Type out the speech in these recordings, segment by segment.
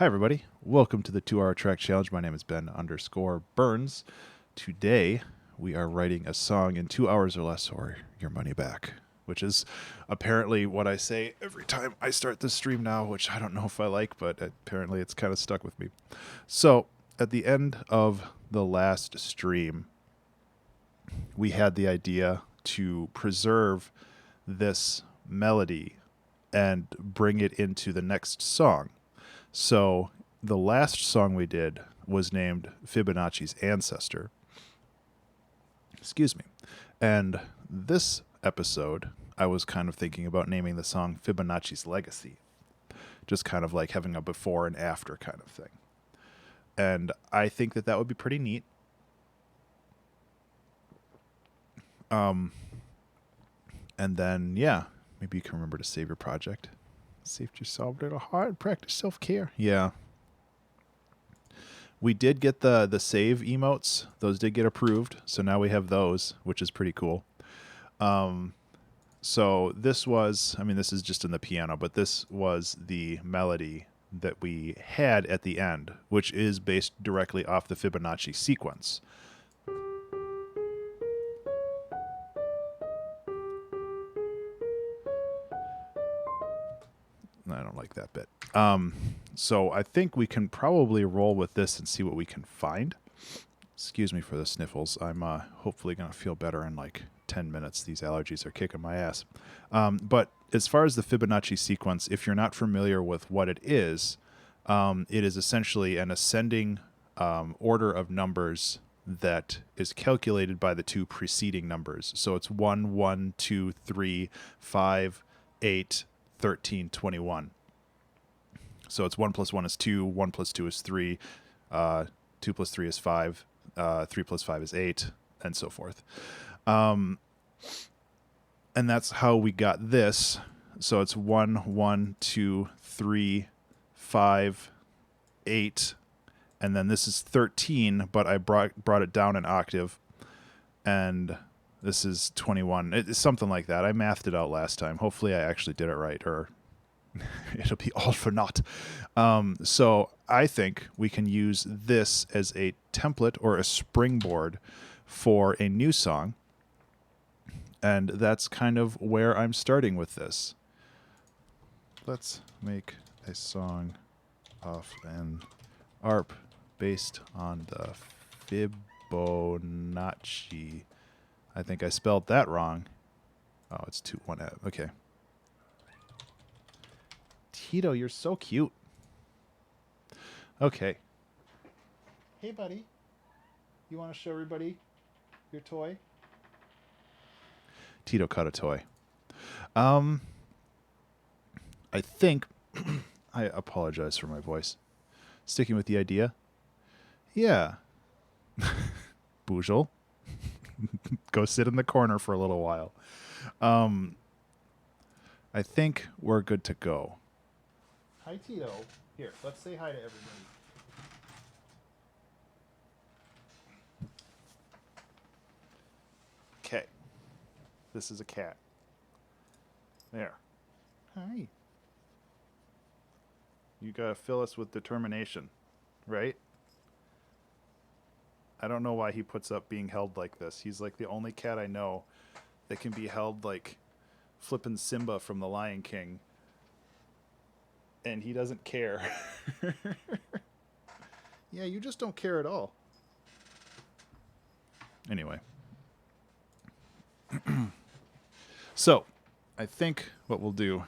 Hi, everybody. Welcome to the 2-Hour Track Challenge. My name is Ben_Burns. Today, we are writing a song in 2 hours or less, or your money back, which is apparently what I say every time I start this stream now, which I don't know if I like, but apparently it's kind of stuck with me. So, at the end of the last stream, we had the idea to preserve this melody and bring it into the next song. So the last song we did was named Fibonacci's Ancestor. Excuse me. And this episode, I was kind of thinking about naming the song Fibonacci's Legacy. Just kind of like having a before and after kind of thing. And I think that would be pretty neat. And then, yeah, maybe you can remember to save your project. Save yourself a little hard. Practice self-care. Yeah. We did get the save emotes. Those did get approved. So now we have those, which is pretty cool. So this was, this is just in the piano, but this was the melody that we had at the end, which is based directly off the Fibonacci sequence. I don't like that bit. So I think we can probably roll with this and see what we can find. Excuse me for the sniffles. I'm hopefully going to feel better in like 10 minutes. These allergies are kicking my ass. But as far as the Fibonacci sequence, if you're not familiar with what it is essentially an ascending order of numbers that is calculated by the two preceding numbers. So it's 1, 1, 2, 3, 5, 8, 13, 21. So it's 1 plus 1 is 2, 1 plus 2 is 3, 2 plus 3 is 5, 3 plus 5 is 8, and so forth. And that's how we got this. So it's 1, 1, 2, 3, 5, 8, and then this is 13, but I brought it down an octave, and this is 21. It's something like that. I mathed it out last time. Hopefully I actually did it right, or it'll be all for naught. So I think we can use this as a template or a springboard for a new song. And that's kind of where I'm starting with this. Let's make a song off an ARP based on the Fibonacci. I think I spelled that wrong. Oh, it's 2, 1, okay. Tito, you're so cute. Okay. Hey, buddy. You want to show everybody your toy? Tito caught a toy. I think... I apologize for my voice. Sticking with the idea? Yeah. Boozle. Go sit in the corner for a little while. I think we're good to go. Hi, Tito. Here, let's say hi to everybody. Okay. This is a cat. There. Hi. You gotta fill us with determination, right? I don't know why he puts up being held like this. He's like the only cat I know that can be held like flippin' Simba from The Lion King. And he doesn't care. Yeah, you just don't care at all. Anyway. So, I think what we'll do...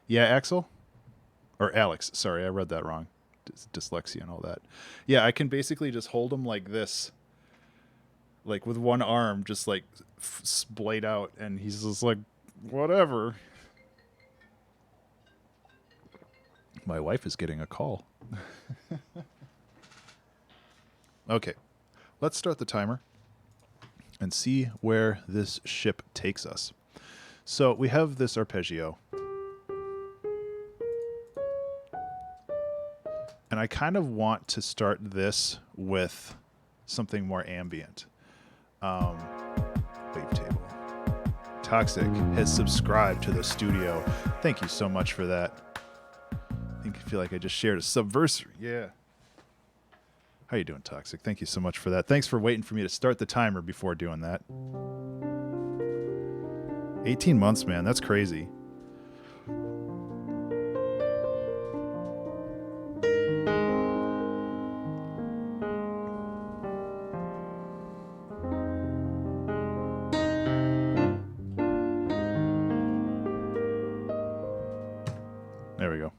Yeah, Axel? Or Alex. Sorry, I read that wrong. Dyslexia and all that. Yeah, I can basically just hold him like this. Like with one arm, just like splayed out. And he's just like, whatever. My wife is getting a call. Okay, let's start the timer and see where this ship takes us. So we have this arpeggio. And I kind of want to start this with something more ambient. Wavetable. Toxic has subscribed to the studio. Thank you so much for that. I think feel like I just shared a subversary. Yeah. How you doing, Toxic? Thank you so much for that. Thanks for waiting for me to start the timer before doing that. 18 months, man. That's crazy. There we go.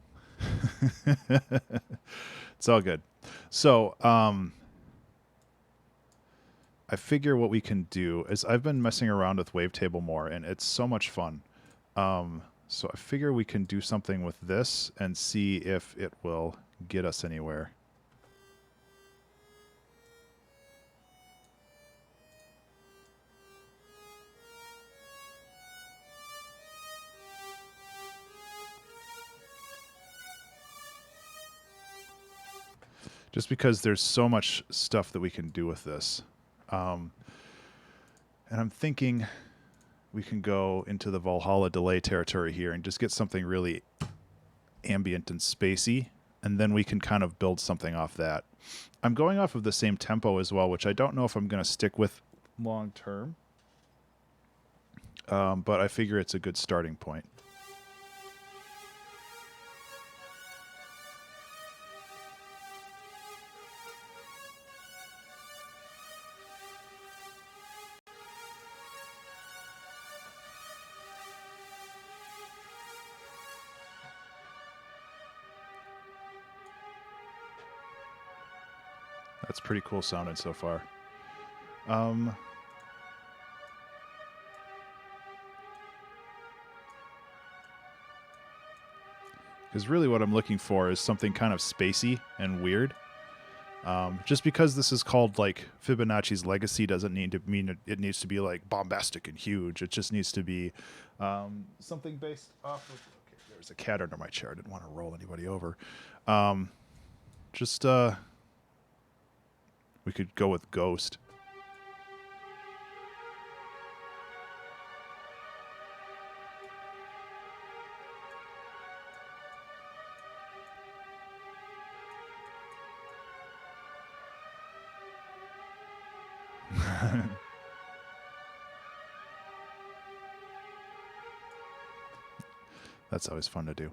It's all good. So, I figure what we can do is I've been messing around with Wavetable more, and it's so much fun. So I figure we can do something with this and see if it will get us anywhere. Just because there's so much stuff that we can do with this. And I'm thinking we can go into the Valhalla delay territory here and just get something really ambient and spacey, and then we can kind of build something off that. I'm going off of the same tempo as well, which I don't know if I'm going to stick with long term, but I figure it's a good starting point. That's pretty cool sounding so far. Because really what I'm looking for is something kind of spacey and weird. Just because this is called like Fibonacci's Legacy doesn't need to mean it needs to be like bombastic and huge. It just needs to be something based off of... Okay, there's a cat under my chair. I didn't want to roll anybody over. We could go with Ghost. That's always fun to do.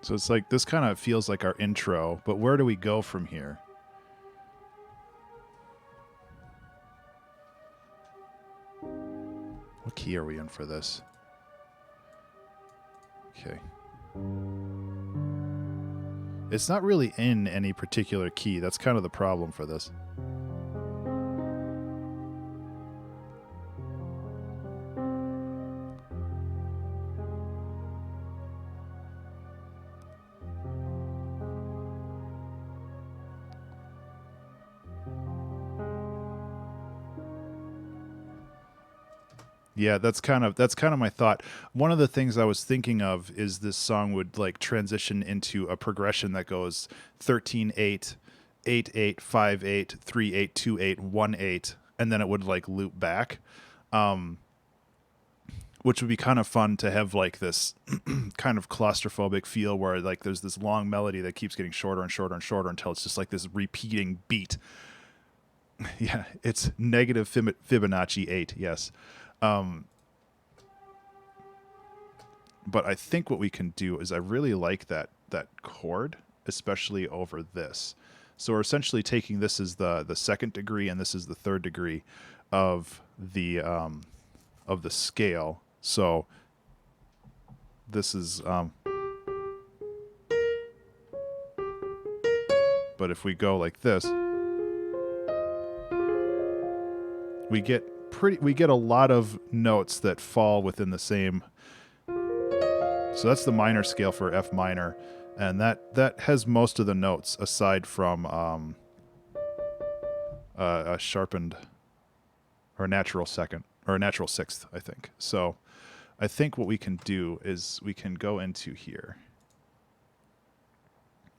So it's like, this kind of feels like our intro, but where do we go from here? What key are we in for this? Okay. It's not really in any particular key. That's kind of the problem for this. Yeah, that's kind of my thought. One of the things I was thinking of is this song would like transition into a progression that goes 13-8, 8-8, 5-8, 3-8, 2-8, 1-8, and then it would like loop back. Which would be kind of fun to have like this kind of claustrophobic feel where like there's this long melody that keeps getting shorter and shorter and shorter until it's just like this repeating beat. Yeah, it's negative Fibonacci 8, yes. But I think what we can do is I really like that chord, especially over this. So we're essentially taking this as the second degree and this is the third degree of the scale. So this is but if we go like this, we get a lot of notes that fall within the same. So that's the minor scale for F minor, and that has most of the notes aside from a sharpened or a natural second or a natural sixth, I think. So I think what we can do is we can go into here.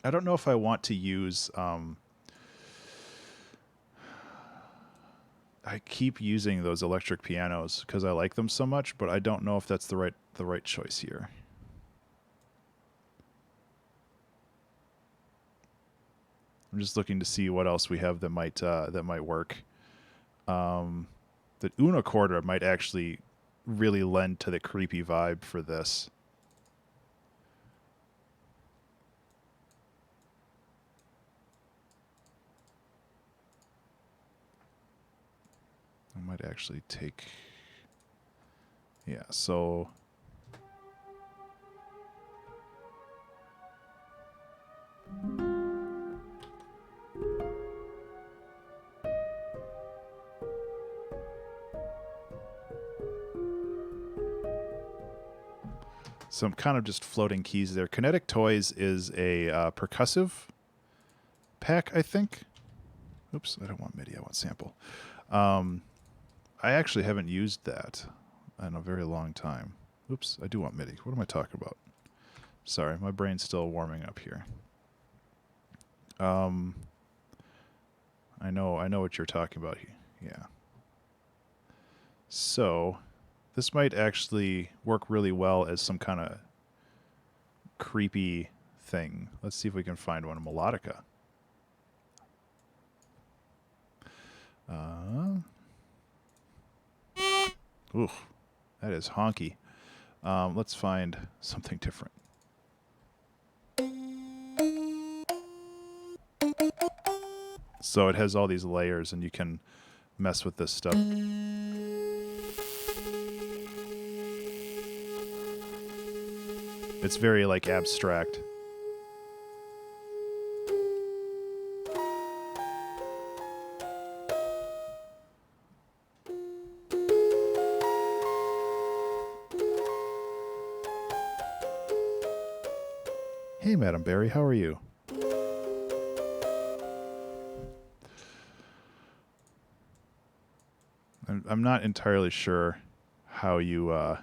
I don't know if I want to use... I keep using those electric pianos because I like them so much, but I don't know if that's the right choice here. I'm just looking to see what else we have that might work. The unicorder might actually really lend to the creepy vibe for this. I might actually take... Yeah, so... So I'm kind of just floating keys there. Kinetic Toys is a percussive pack, I think. Oops, I don't want MIDI, I want sample. I actually haven't used that in a very long time. Oops, I do want MIDI. What am I talking about? Sorry, my brain's still warming up here. I know what you're talking about here. Yeah. So, this might actually work really well as some kind of creepy thing. Let's see if we can find one. A melodica. Ooh, that is honky. Let's find something different. So it has all these layers, and you can mess with this stuff. It's very, like, abstract. Hey, Madam Barry, how are you? I'm not entirely sure how you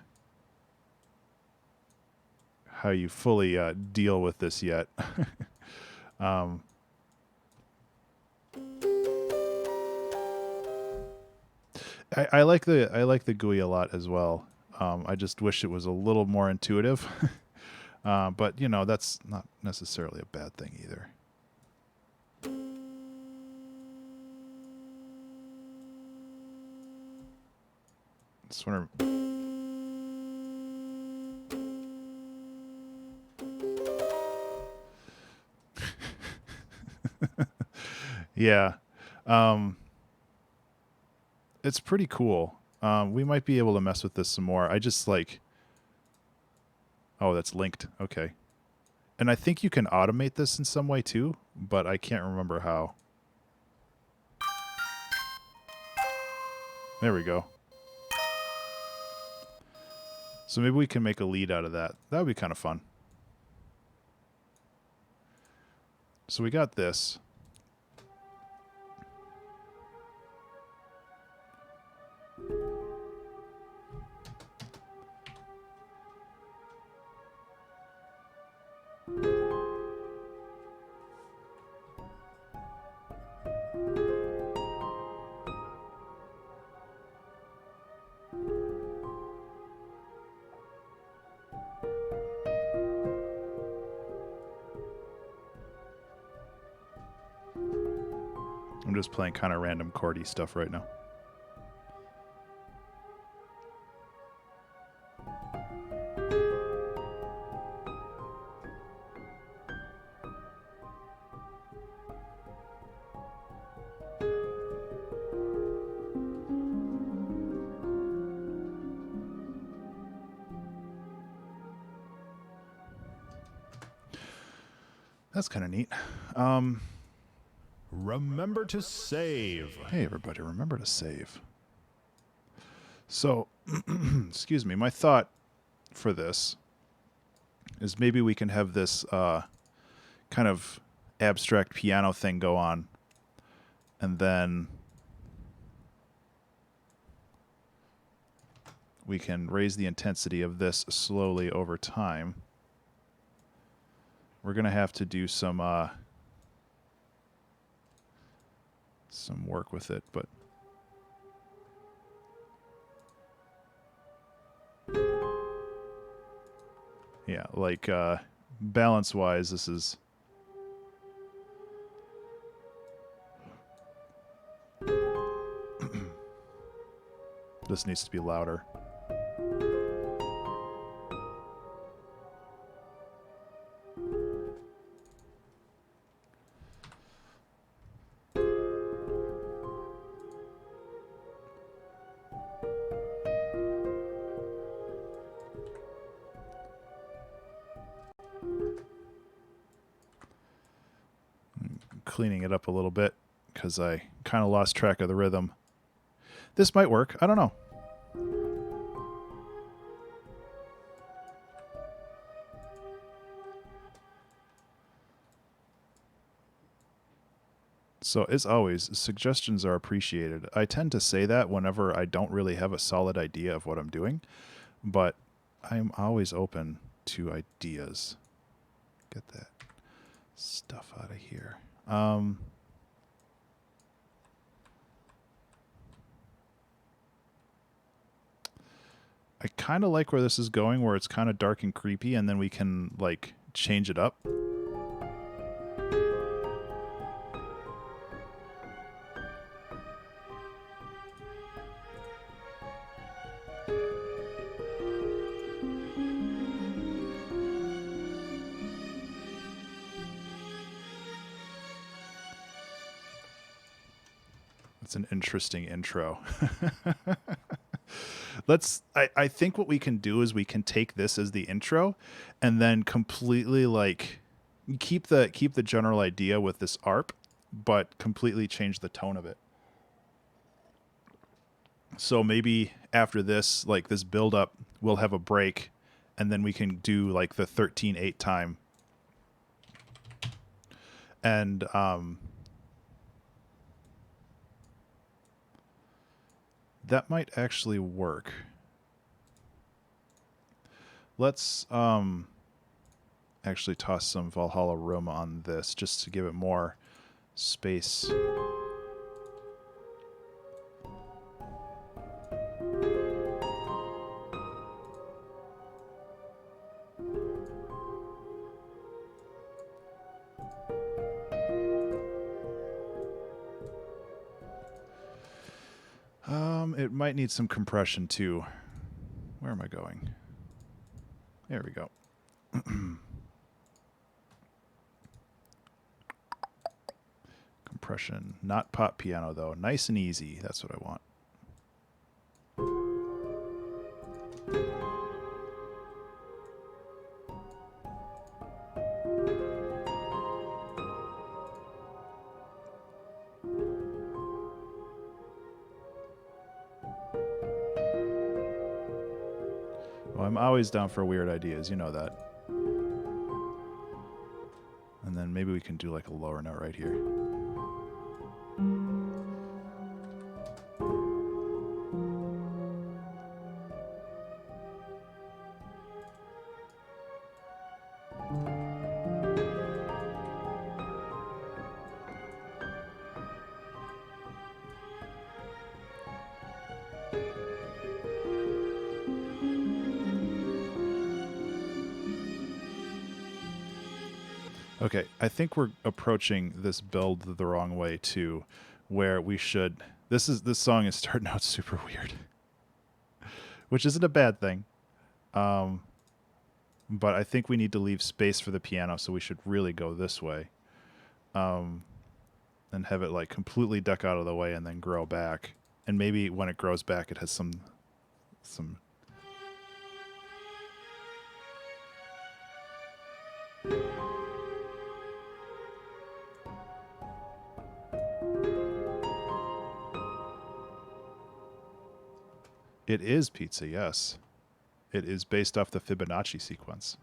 fully deal with this yet. I like the GUI a lot as well. I just wish it was a little more intuitive. But, you know, that's not necessarily a bad thing either. Just wonder... Yeah. It's pretty cool. We might be able to mess with this some more. I just, like... Oh, that's linked. Okay. And I think you can automate this in some way too, but I can't remember how. There we go. So maybe we can make a lead out of that. That would be kind of fun. So we got this. I'm just playing kind of random chordy stuff right now. That's kind of neat. Remember to save. Hey, everybody, remember to save. So, excuse me, my thought for this is maybe we can have this kind of abstract piano thing go on, and then we can raise the intensity of this slowly over time. We're going to have to do some work with it, but yeah, like balance-wise, this is this needs to be louder. Cleaning it up a little bit because I kind of lost track of the rhythm. This might work. I don't know. So, as always, suggestions are appreciated. I tend to say that whenever I don't really have a solid idea of what I'm doing, but I'm always open to ideas. Get that stuff out of here. I kind of like where this is going, where it's kind of dark and creepy, and then we can, like, change it up. It's an interesting intro. I think what we can do is we can take this as the intro and then completely like keep the general idea with this ARP, but completely change the tone of it. So maybe after this, like this build up, we'll have a break and then we can do like the 13/8 time. And that might actually work. Let's actually toss some Valhalla room on this just to give it more space. It might need some compression too. Where am I going? There we go. Compression, not pop piano though. Nice and easy. That's what I want. Well, I'm always down for weird ideas, you know that. And then maybe we can do like a lower note right here. Okay, I think we're approaching this build the wrong way too, where we should. This song is starting out super weird, which isn't a bad thing. But I think we need to leave space for the piano, so we should really go this way, and have it like completely duck out of the way and then grow back. And maybe when it grows back, it has some. It is pizza, yes. It is based off the Fibonacci sequence.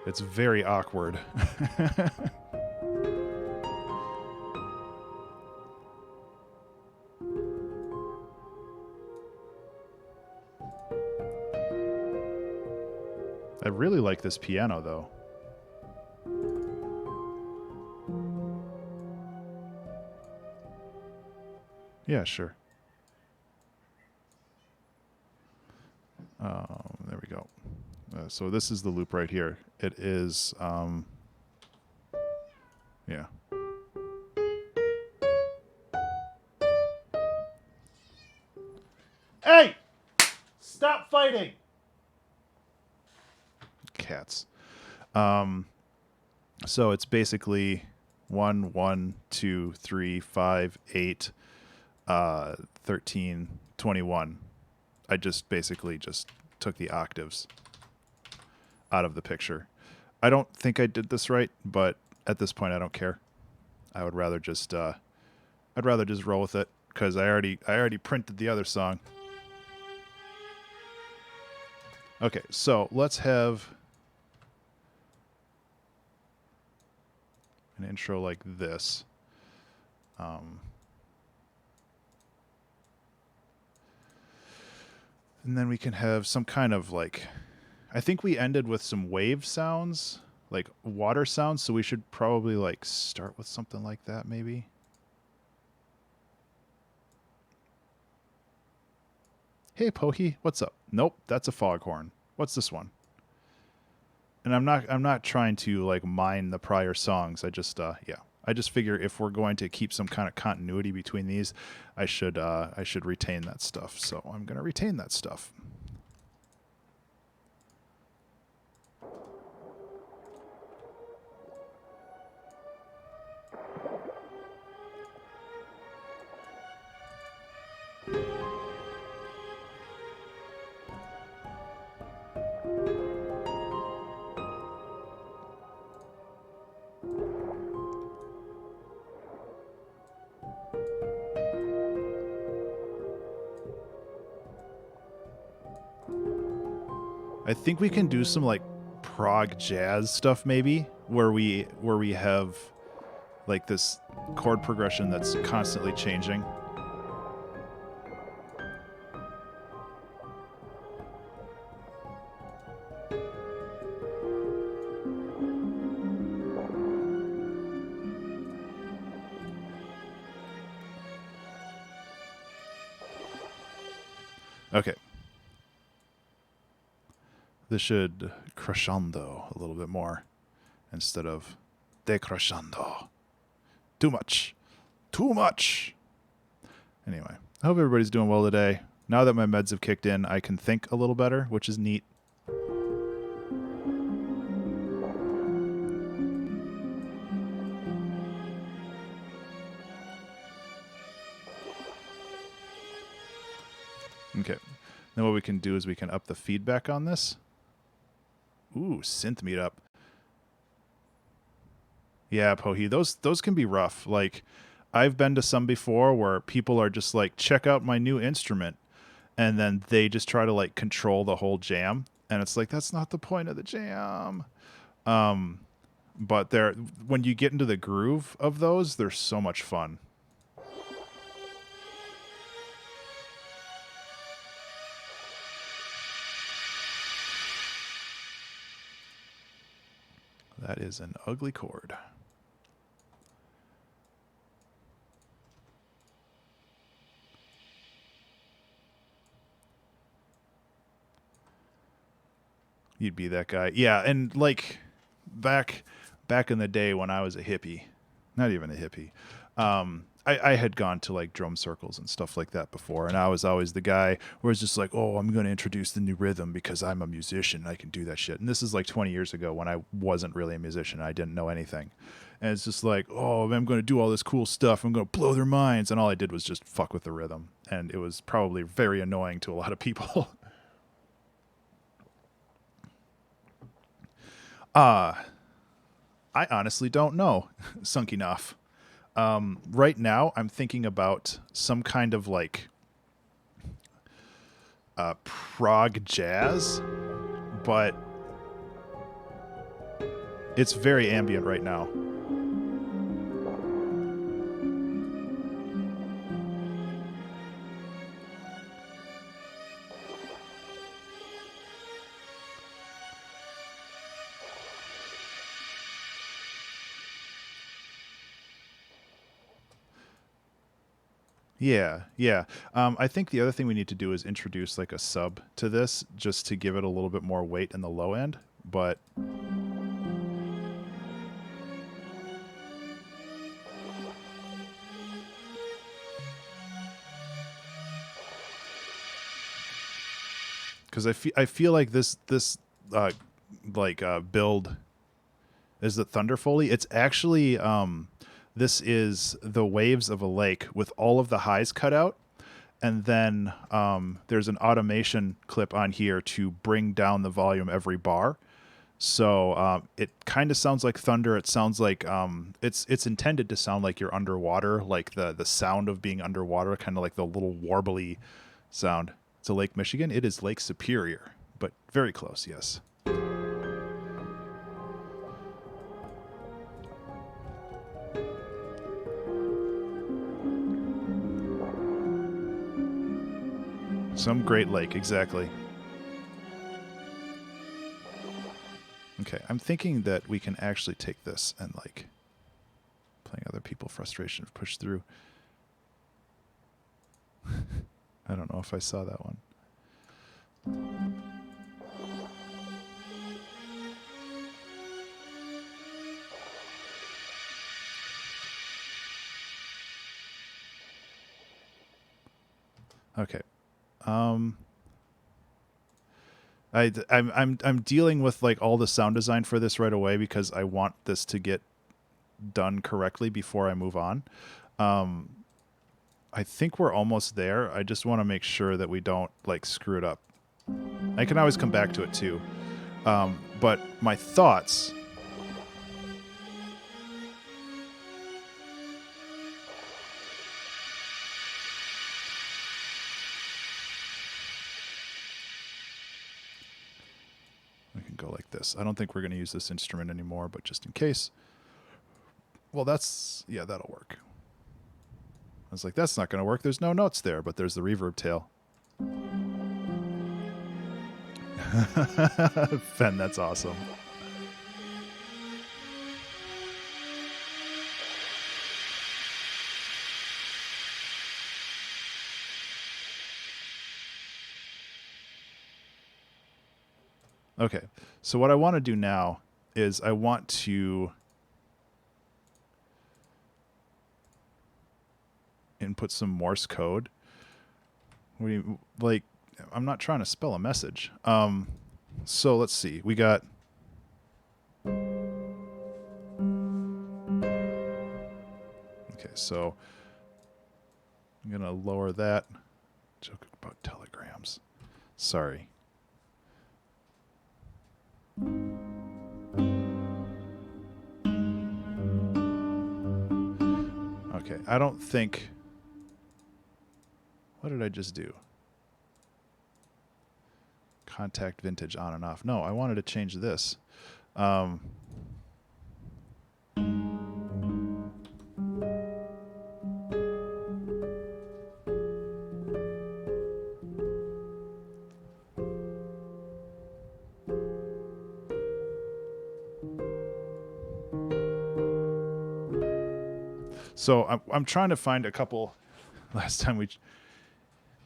It's very awkward. I really like this piano, though. Yeah, sure. There we go. So this is the loop right here. It is, yeah. Hey! Stop fighting! Cats. So it's basically 1, 1, 2, 3, 5, 8, 13, 21. I just basically just took the octaves out of the picture. I don't think I did this right, but at this point I don't care. I would rather just roll with it because I already printed the other song. Okay, so let's have an intro like this. And then we can have some kind of like, I think we ended with some wave sounds, like water sounds, so we should probably like start with something like that maybe. Hey Pohi, what's up? Nope, that's a foghorn. What's this one? And I'm not trying to like mine the prior songs. I just I just figure if we're going to keep some kind of continuity between these, I should retain that stuff. So I'm going to retain that stuff. I think we can do some like prog jazz stuff maybe where we have like this chord progression that's constantly changing. Okay. This should crescendo a little bit more instead of decrescendo. Too much. Too much. Anyway, I hope everybody's doing well today. Now that my meds have kicked in, I can think a little better, which is neat. Okay. Then what we can do is we can up the feedback on this. Ooh, synth meetup. Yeah, Pohi, those can be rough. Like, I've been to some before where people are just like, check out my new instrument, and then they just try to like control the whole jam, and it's like that's not the point of the jam. But when you get into the groove of those, they're so much fun. That is an ugly chord. You'd be that guy. Yeah, and like back in the day when I was a hippie, not even a hippie, I had gone to like drum circles and stuff like that before, and I was always the guy where it's just like, oh, I'm going to introduce the new rhythm because I'm a musician. I can do that shit. And this is like 20 years ago when I wasn't really a musician. I didn't know anything. And it's just like, oh, I'm going to do all this cool stuff. I'm going to blow their minds. And all I did was just fuck with the rhythm. And it was probably very annoying to a lot of people. I honestly don't know, Sunk enough. Right now, I'm thinking about some kind of like prog jazz, but it's very ambient right now. Yeah, yeah. I think the other thing we need to do is introduce like a sub to this just to give it a little bit more weight in the low end. But because I feel like this build is the Thunder Foley. It's actually this is the waves of a lake with all of the highs cut out, and then there's an automation clip on here to bring down the volume every bar. So it kind of sounds like thunder. It sounds like it's intended to sound like you're underwater, like the sound of being underwater, kind of like the little warbly sound. It's a Lake Michigan. It is Lake Superior, but very close. Yes. Some great lake, exactly. Okay, I'm thinking that we can actually take this and like playing other people frustration push through. I don't know if I saw that one. Okay. I'm dealing with like all the sound design for this right away because I want this to get done correctly before I move on. I think we're almost there. I just want to make sure that we don't like screw it up. I can always come back to it too. But my thoughts. We can go like this. I don't think we're going to use this instrument anymore, but just in case. Well, yeah, that'll work. I was like, that's not going to work. There's no notes there, but there's the reverb tail. Fen, that's awesome. Okay, so what I want to do now is I want to input some Morse code. Like, I'm not trying to spell a message. So let's see. We got. Okay, so I'm gonna lower that. Joke about telegrams. Sorry. Okay, I don't think. What did I just do? Contact vintage on and off. No, I wanted to change this. So I'm trying to find a couple. Last time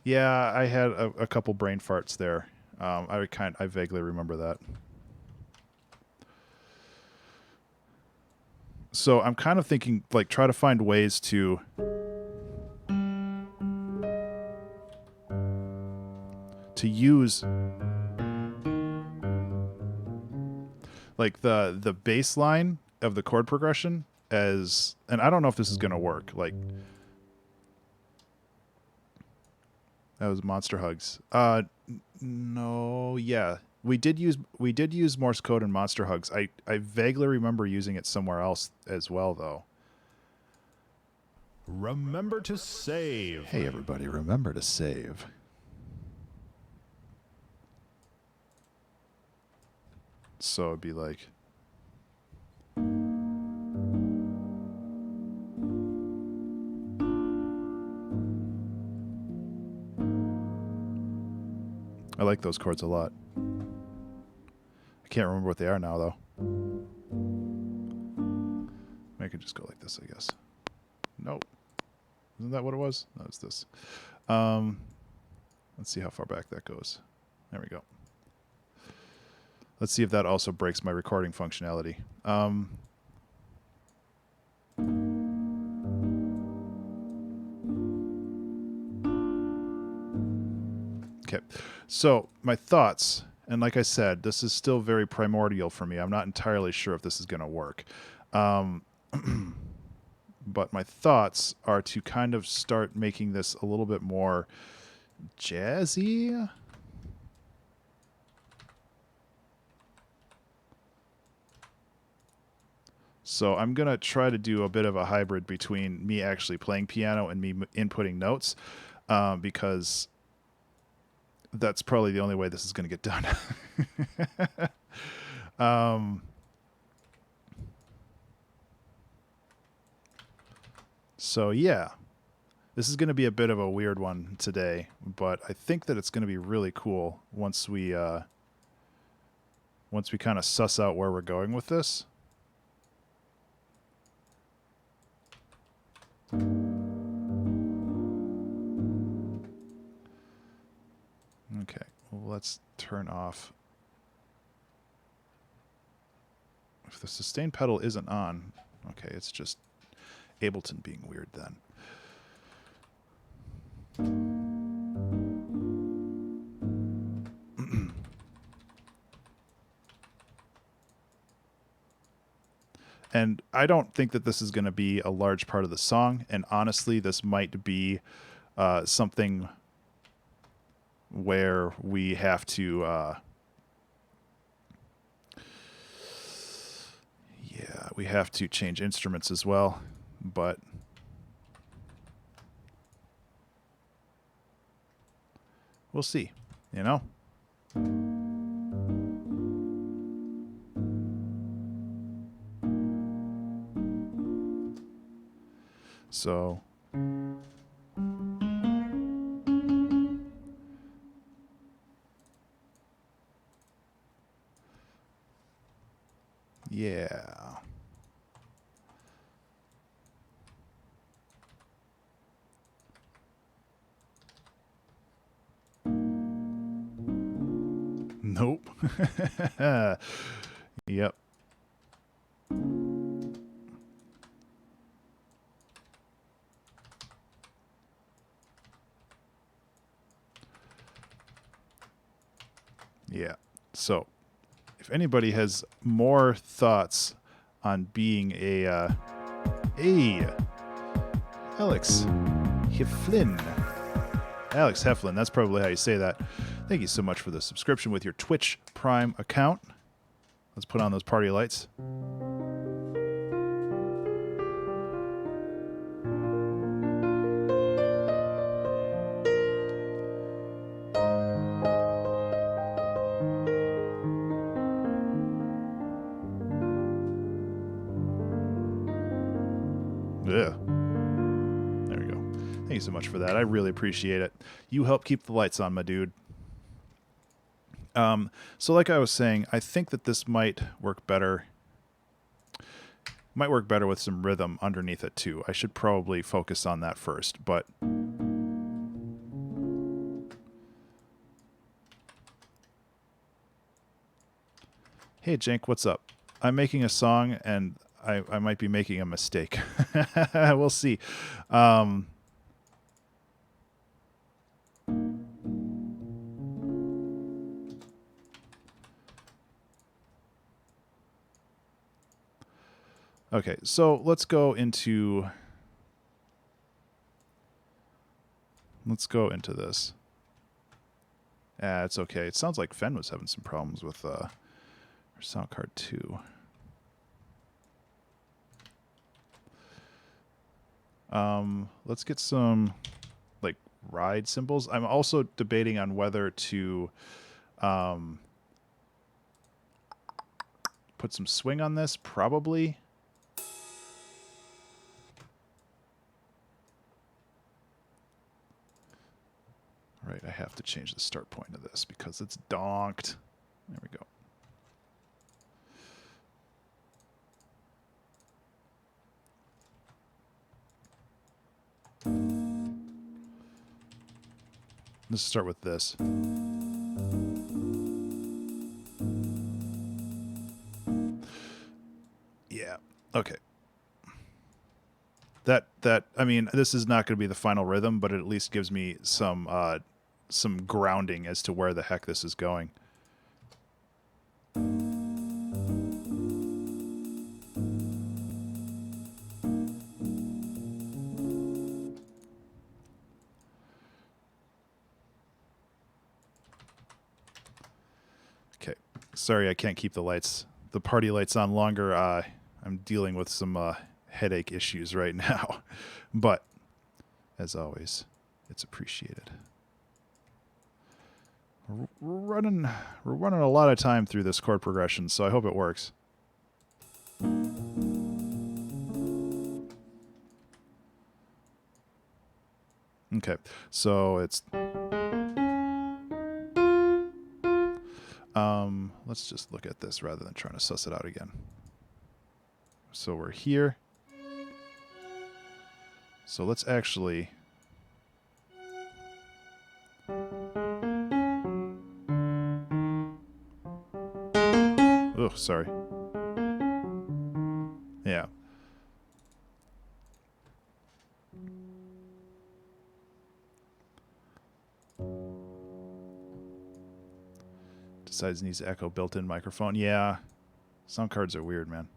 yeah, I had a couple brain farts there. I vaguely remember that. So I'm kind of thinking like try to find ways to use like the bass line of the chord progression as, and I don't know if this is going to work. Like that was Monster Hugs. No, yeah. We did use Morse code in Monster Hugs. I vaguely remember using it somewhere else as well though. Remember to save. Hey everybody, remember to save. So it'd be like I like those chords a lot. I can't remember what they are now, though. I could just go like this, I guess. Nope. Isn't that what it was? No, it's this. Let's see how far back that goes. There we go. Let's see if that also breaks my recording functionality. Okay, so my thoughts, and like I said, this is still very primordial for me. I'm not entirely sure if this is going to work. But my thoughts are to kind of start making this a little bit more jazzy. So I'm going to try to do a bit of a hybrid between me actually playing piano and me inputting notes, because that's probably the only way this is going to get done. So yeah, this is going to be a bit of a weird one today, but I think that it's going to be really cool once we kind of suss out where we're going with this. Okay, well, let's turn off. If the sustain pedal isn't on, okay, it's just Ableton being weird then. And I don't think that this is going to be a large part of the song, and honestly, this might be something where we have to we have to change instruments as well, but we'll see, you know. So yeah. Nope. Yep. Yeah. So, if anybody has more thoughts on being a Alex Heflin. Alex Heflin, that's probably how you say that. Thank you so much for the subscription with your Twitch Prime account. Let's put on those party lights. Yeah. There we go. Thank you so much for that. I really appreciate it. You help keep the lights on, my dude. So like I was saying, I think that this might work better. Might work better with some rhythm underneath it too. I should probably focus on that first, but hey, Jank, what's up? I'm making a song and I might be making a mistake. We'll see. Okay, so let's go into this. It's okay. It sounds like Fen was having some problems with her sound card too. Let's get some like ride cymbals. I'm also debating on whether to put some swing on this, probably. Right, I have to change the start point of this because it's donked. There we go. Let's start with this. Yeah. Okay. I mean, this is not going to be the final rhythm, but it at least gives me some grounding as to where the heck this is going. Okay. Sorry, I can't keep the party lights on longer. I'm dealing with some headache issues right now, but as always, it's appreciated. We're running a lot of time through this chord progression, so I hope it works. Okay, so it's let's just look at this rather than trying to suss it out again. So we're here. So let's actually oh, sorry. Yeah. Decides needs echo built-in microphone. Yeah. Sound cards are weird, man.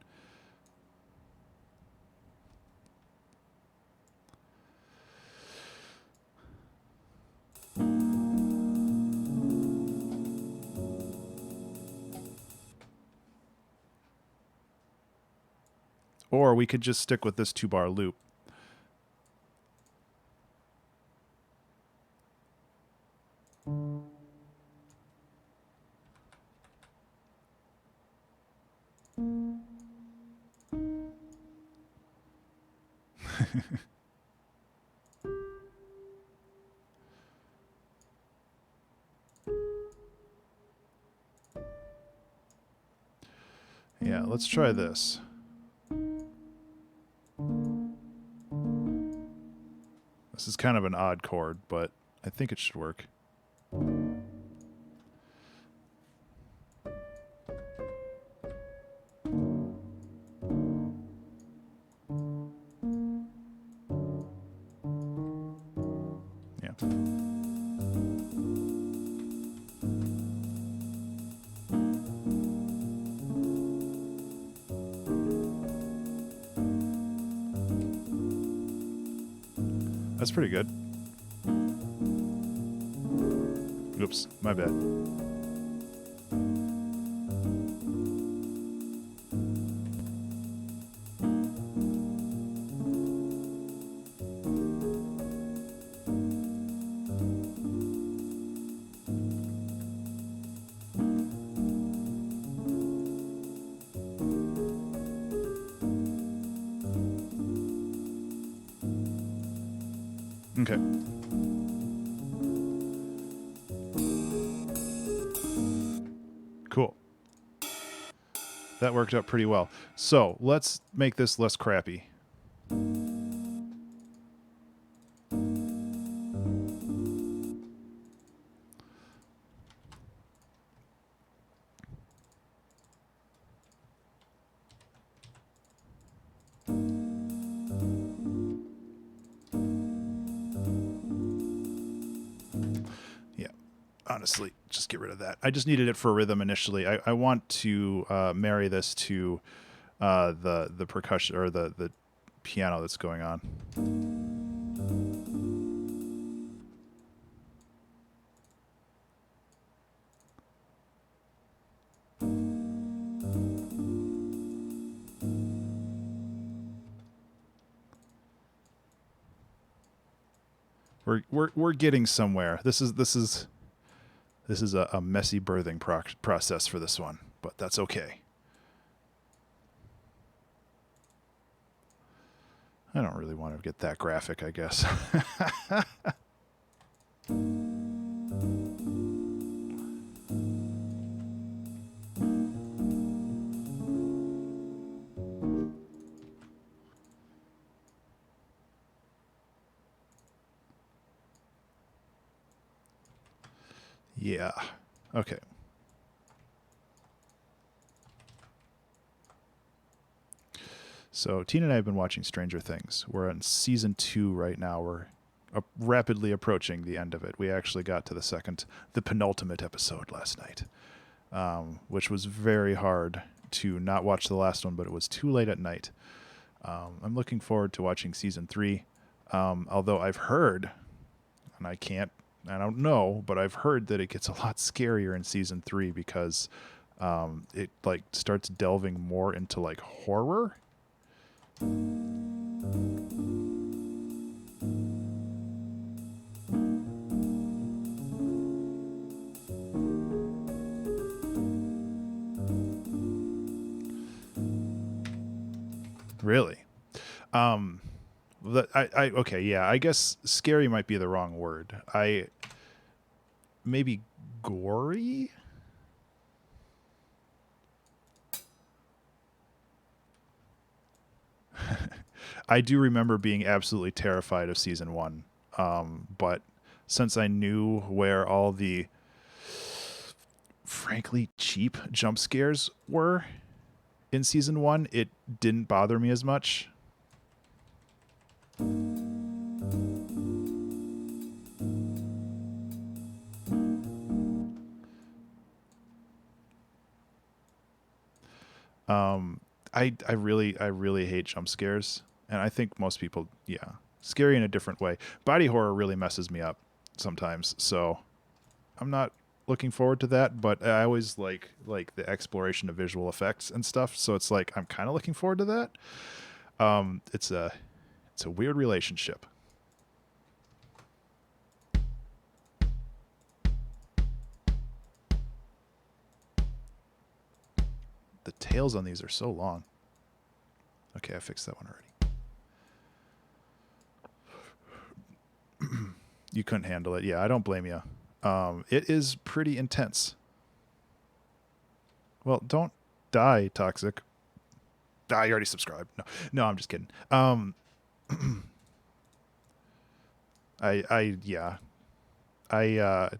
Or we could just stick with this 2-bar loop. Yeah, let's try this. This is kind of an odd chord, but I think it should work. Yeah. That's pretty good. Oops, my bad. Okay. Cool. That worked out pretty well. So let's make this less crappy. Honestly, just get rid of that. I just needed it for rhythm initially. I want to marry this to the percussion or the piano that's going on. We're getting somewhere. This is a messy birthing process for this one, but that's okay. I don't really want to get that graphic, I guess. Yeah. Okay. So Tina and I have been watching Stranger Things. We're on season 2 right now. We're rapidly approaching the end of it. We actually got to the penultimate episode last night, which was very hard to not watch the last one, but it was too late at night. I'm looking forward to watching season 3, although I've heard, and I don't know, but I've heard that it gets a lot scarier in season 3 because it like starts delving more into like horror. Really? Okay, yeah, I guess scary might be the wrong word. Maybe gory? I do remember being absolutely terrified of season 1. But since I knew where all the frankly cheap jump scares were in season 1, it didn't bother me as much. I really hate jump scares, and I think most people, yeah, scary in a different way. Body horror really messes me up sometimes, so I'm not looking forward to that. But I always like the exploration of visual effects and stuff, so it's like I'm kind of looking forward to that. It's a weird relationship. The tails on these are so long. Okay, I fixed that one already. You couldn't handle it. Yeah, I don't blame you. It is pretty intense. Well, don't die, Toxic. Ah, you already subscribed. No, I'm just kidding. Yeah, I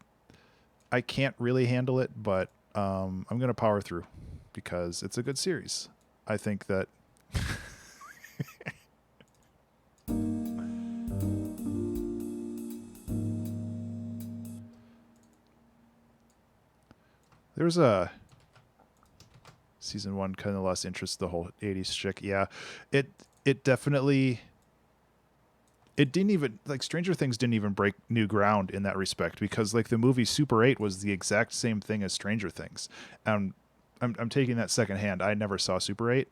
I can't really handle it, but I'm gonna power through because it's a good series. I think that. There was a season 1 kind of lost interest, the whole 80s chick. Yeah, it definitely, it didn't even, like, Stranger Things didn't even break new ground in that respect, because like the movie Super 8 was the exact same thing as Stranger Things. I'm taking that secondhand. I never saw Super 8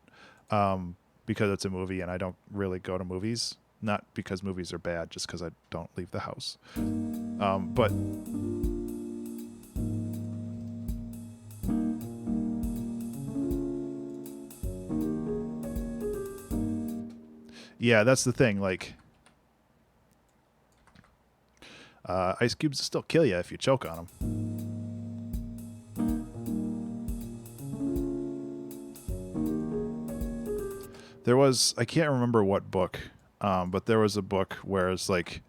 because it's a movie and I don't really go to movies, not because movies are bad, just because I don't leave the house. But yeah, that's the thing. Like, ice cubes still kill you if you choke on them. There was, I can't remember what book, but there was a book where it's like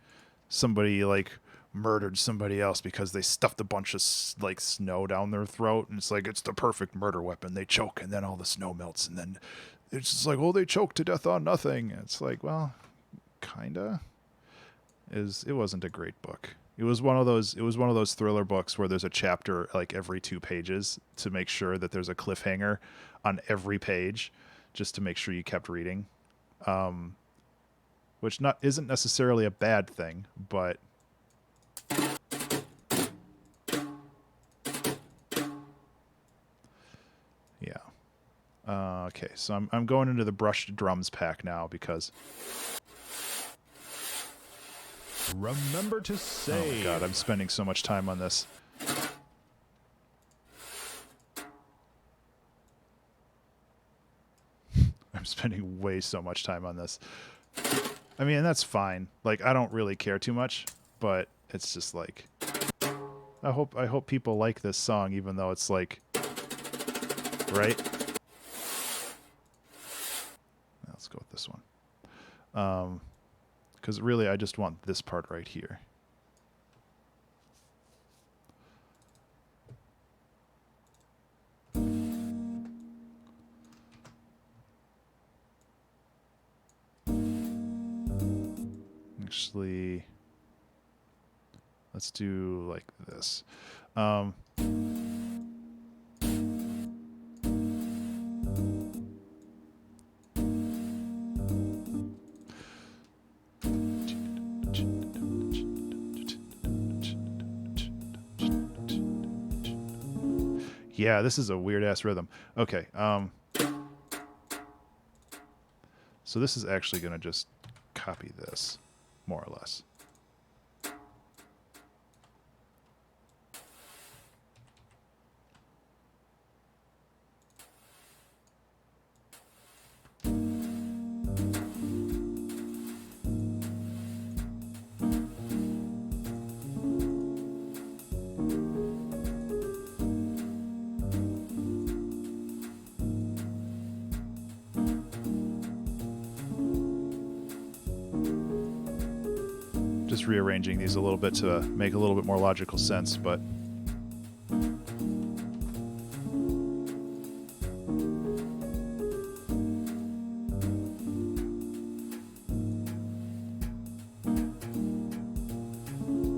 somebody like murdered somebody else because they stuffed a bunch of like snow down their throat, and it's like it's the perfect murder weapon. They choke and then all the snow melts, and then it's just like, oh, they choked to death on nothing. It's like, well, kinda. It wasn't a great book. It was one of those thriller books where there's a chapter like every 2 pages to make sure that there's a cliffhanger on every page, just to make sure you kept reading. Which not isn't necessarily a bad thing, but yeah. Okay, so I'm going into the brushed drums pack now because Remember to save. oh my god, I'm spending so much time on this. I'm spending way so much time on this. I mean, that's fine. Like, I don't really care too much, but it's just like I hope people like this song, even though it's like, right? Let's go with this one. Because really, I just want this part right here. actually, let's do like this. Yeah, this is a weird-ass rhythm. Okay, so this is actually going to just copy this, more or less. Just rearranging these a little bit to make a little bit more logical sense, but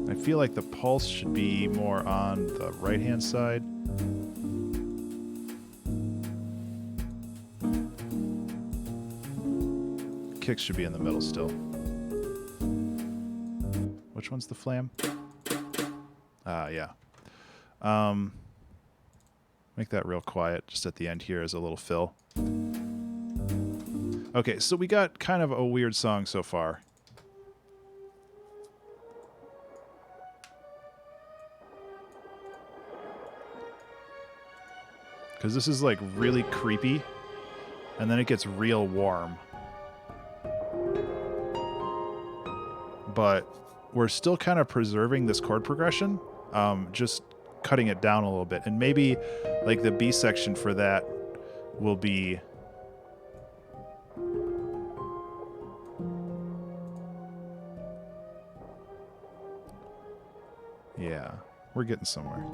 I feel like the pulse should be more on the right-hand side. Kicks should be in the middle still. Which one's the flam? Yeah. Make that real quiet just at the end here as a little fill. Okay, so we got kind of a weird song so far. Because this is like really creepy, and then it gets real warm. But we're still kind of preserving this chord progression, just cutting it down a little bit. And maybe like the B section for that will be... Yeah, we're getting somewhere.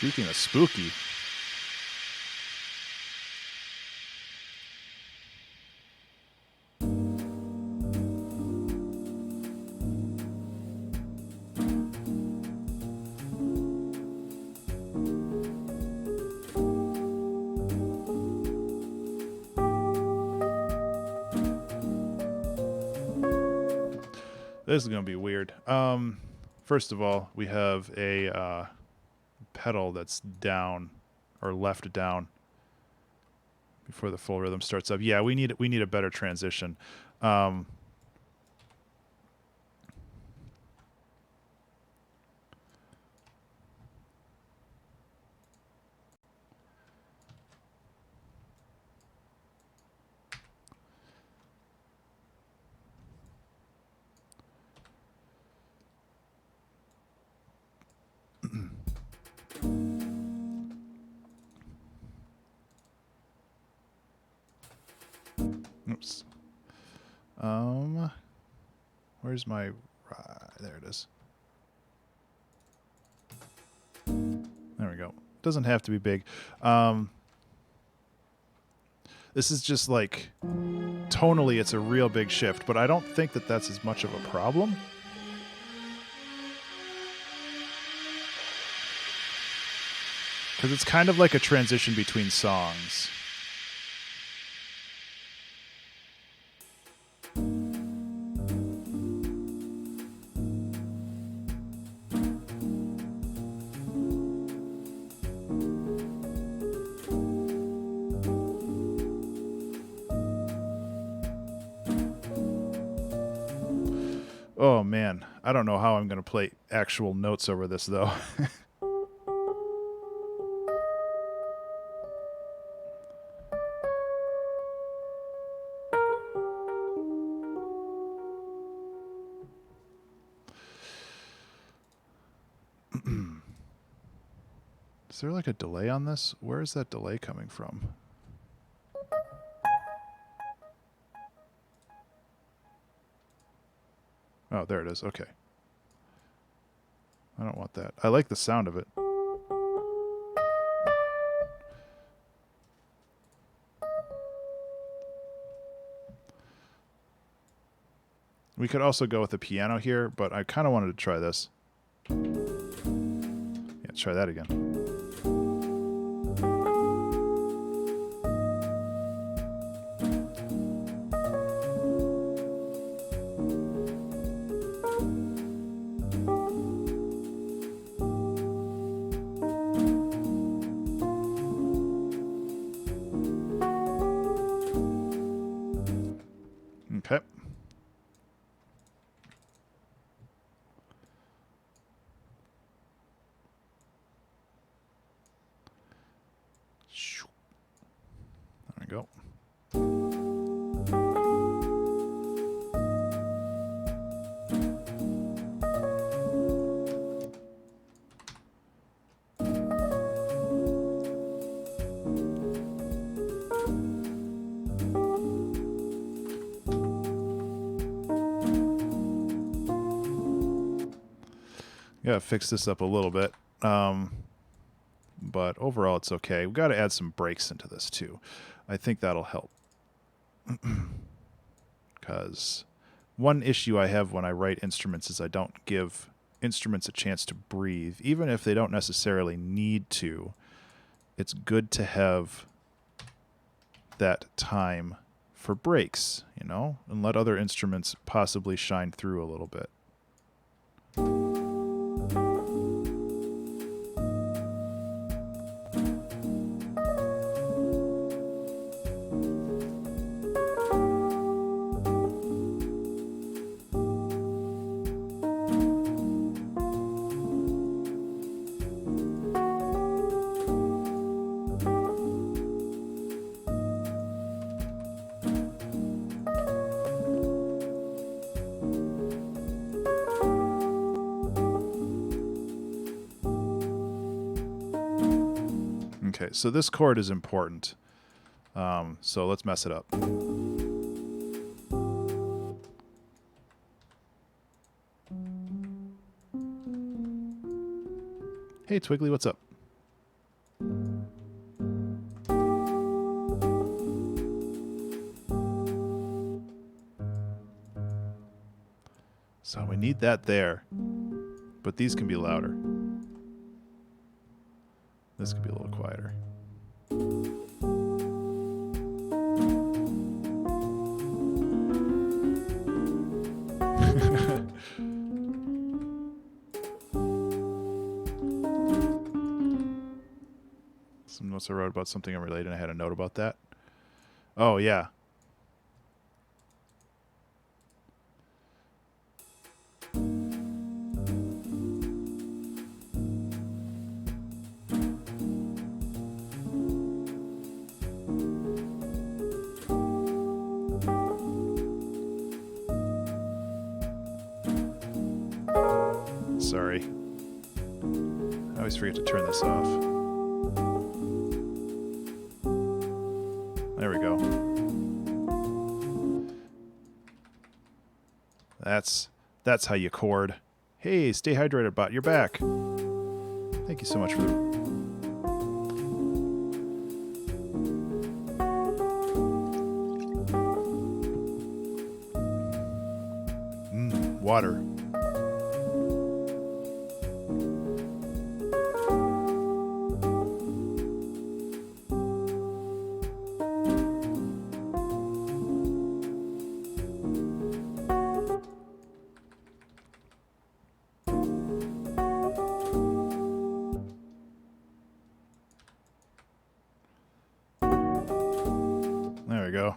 Speaking of spooky, this is going to be weird. First of all, we have a pedal that's down or left down before the full rhythm starts up. Yeah, we need a better transition. Oops. Where's my... there it is. There we go. Doesn't have to be big. This is just like... Tonally, it's a real big shift, but I don't think that that's as much of a problem. Because it's kind of like a transition between songs. Oh man, I don't know how I'm going to play actual notes over this though. Is there like a delay on this? Where is that delay coming from? Oh, there it is. Okay. I don't want that. I like the sound of it. We could also go with the piano here, but I kind of wanted to try this. Yeah, try that again. Okay. There we go. Gotta fix this up a little bit. But overall it's okay. We gotta add some breaks into this too. I think that'll help. Because one issue I have when I write instruments is I don't give instruments a chance to breathe. Even if they don't necessarily need to, it's good to have that time for breaks, you know, and let other instruments possibly shine through a little bit. Okay, so this chord is important. So let's mess it up. Hey, Twiggly, what's up? So we need that there, but these can be louder. This could be a little quieter. Some notes I wrote about something unrelated, and I had a note about that. Oh, yeah. Sorry. I always forget to turn this off. There we go. That's how you chord. Hey, stay hydrated, bot. You're back. Thank you so much for the... water. There we go.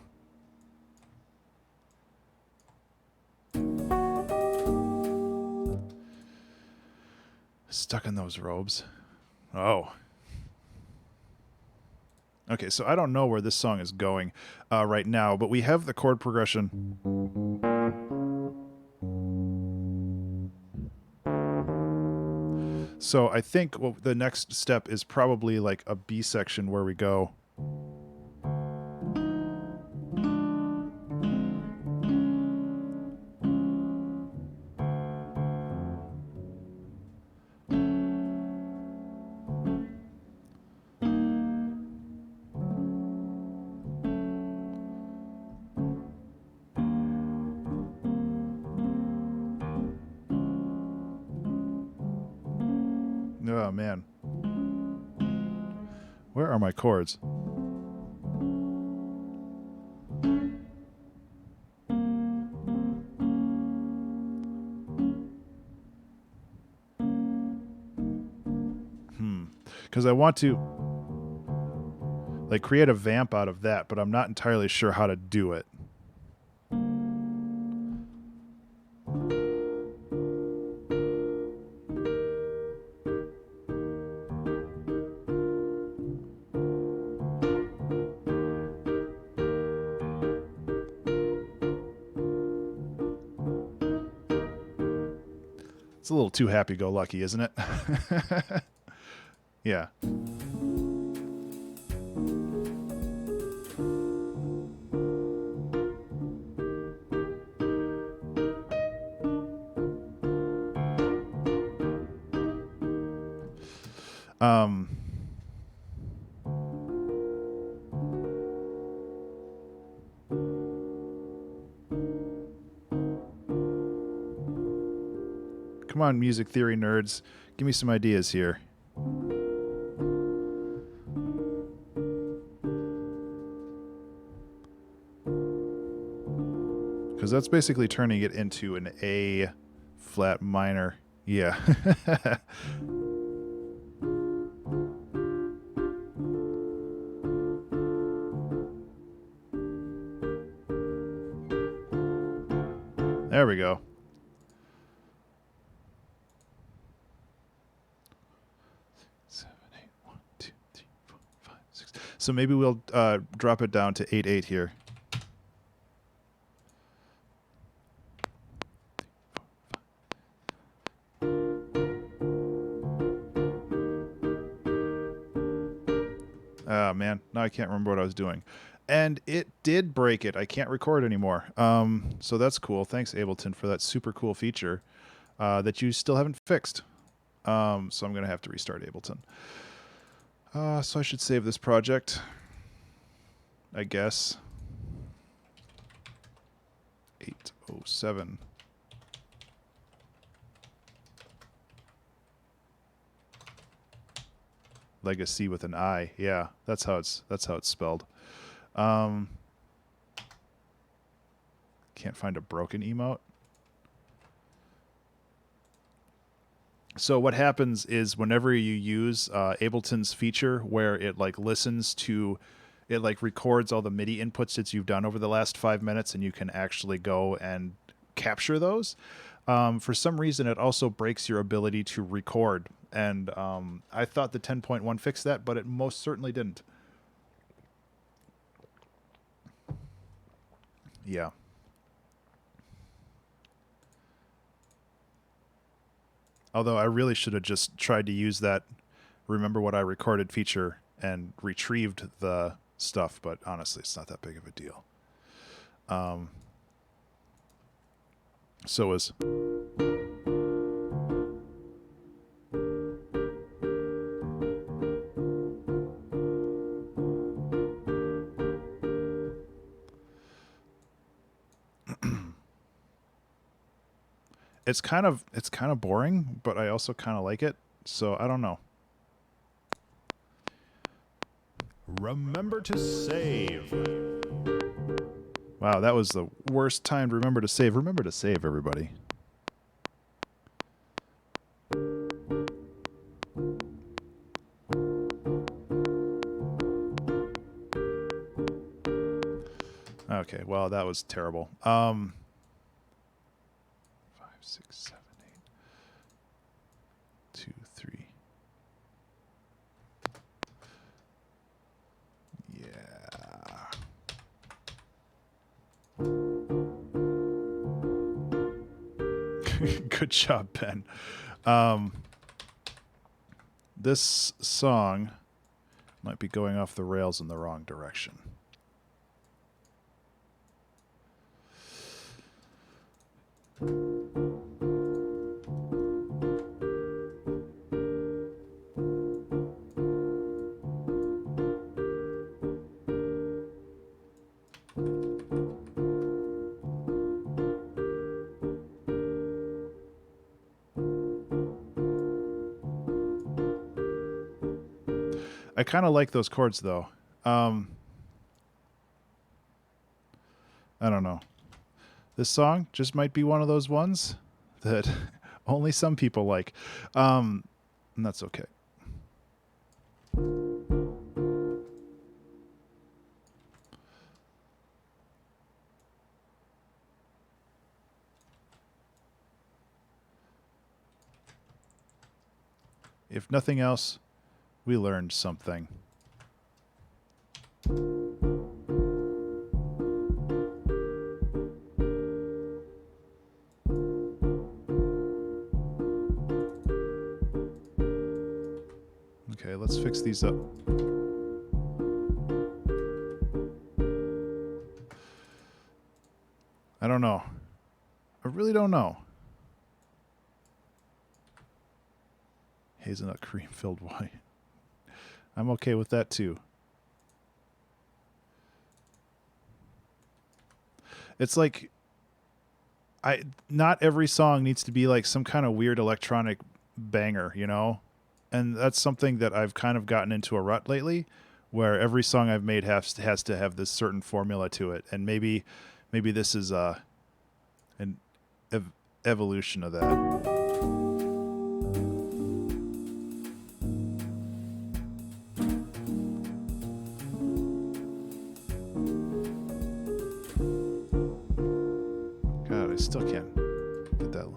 Stuck in those robes. Oh. Okay, so I don't know where this song is going right now, but we have the chord progression. So I think the next step is probably like a B section where we go. Oh man. Where are my chords? Because I want to like create a vamp out of that, but I'm not entirely sure how to do it. It's a little too happy-go-lucky, isn't it? Yeah. Come on, music theory nerds. Give me some ideas here. Because that's basically turning it into an A flat minor. Yeah. There we go. So maybe we'll drop it down to 8/8 here. Oh, man. Now I can't remember what I was doing. And it did break it. I can't record anymore. So that's cool. Thanks, Ableton, for that super cool feature that you still haven't fixed. So I'm going to have to restart Ableton. So I should save this project, I guess. 807. Legacy with an I. Yeah, that's how it's spelled. Can't find a broken emote. So what happens is whenever you use Ableton's feature where it like listens to, it like records all the MIDI inputs that you've done over the last 5 minutes, and you can actually go and capture those. For some reason, it also breaks your ability to record. And I thought the 10.1 fixed that, but it most certainly didn't. Yeah. Although I really should have just tried to use that remember what I recorded feature and retrieved the stuff, but honestly, it's not that big of a deal. So is... It's kind of boring, but I also kind of like it. So I don't know. Remember to save. Wow, that was the worst time to remember to save. Remember to save, everybody. Okay, well, that was terrible. 5, 6, 7, 8, 2, 3. Yeah. Good job, Ben. this song might be going off the rails in the wrong direction. I kind of like those chords, though. I don't know. This song just might be one of those ones that only some people like. And that's okay. If nothing else, we learned something. Okay, let's fix these up. I don't know. I really don't know. Hazelnut cream filled wine. I'm okay with that too. It's like not every song needs to be like some kind of weird electronic banger, you know? And that's something that I've kind of gotten into a rut lately, where every song I've made has to have this certain formula to it. And maybe this is an evolution of that. I still can't get that.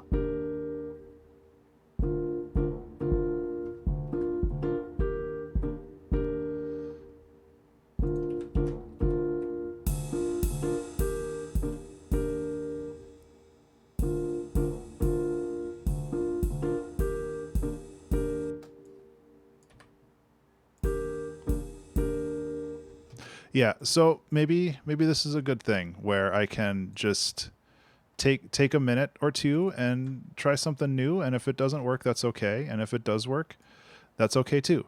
Yeah, so maybe this is a good thing where I can just take a minute or two and try something new, and if it doesn't work, that's okay, and if it does work, that's okay too.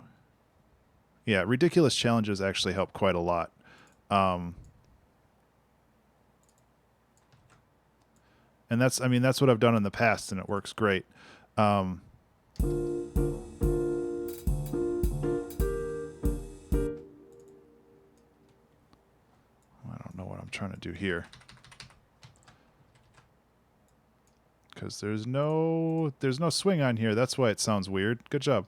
Yeah, ridiculous challenges actually help quite a lot. And that's what I've done in the past, and it works great. I don't know what I'm trying to do here. Because there's no swing on here. That's why it sounds weird. Good job.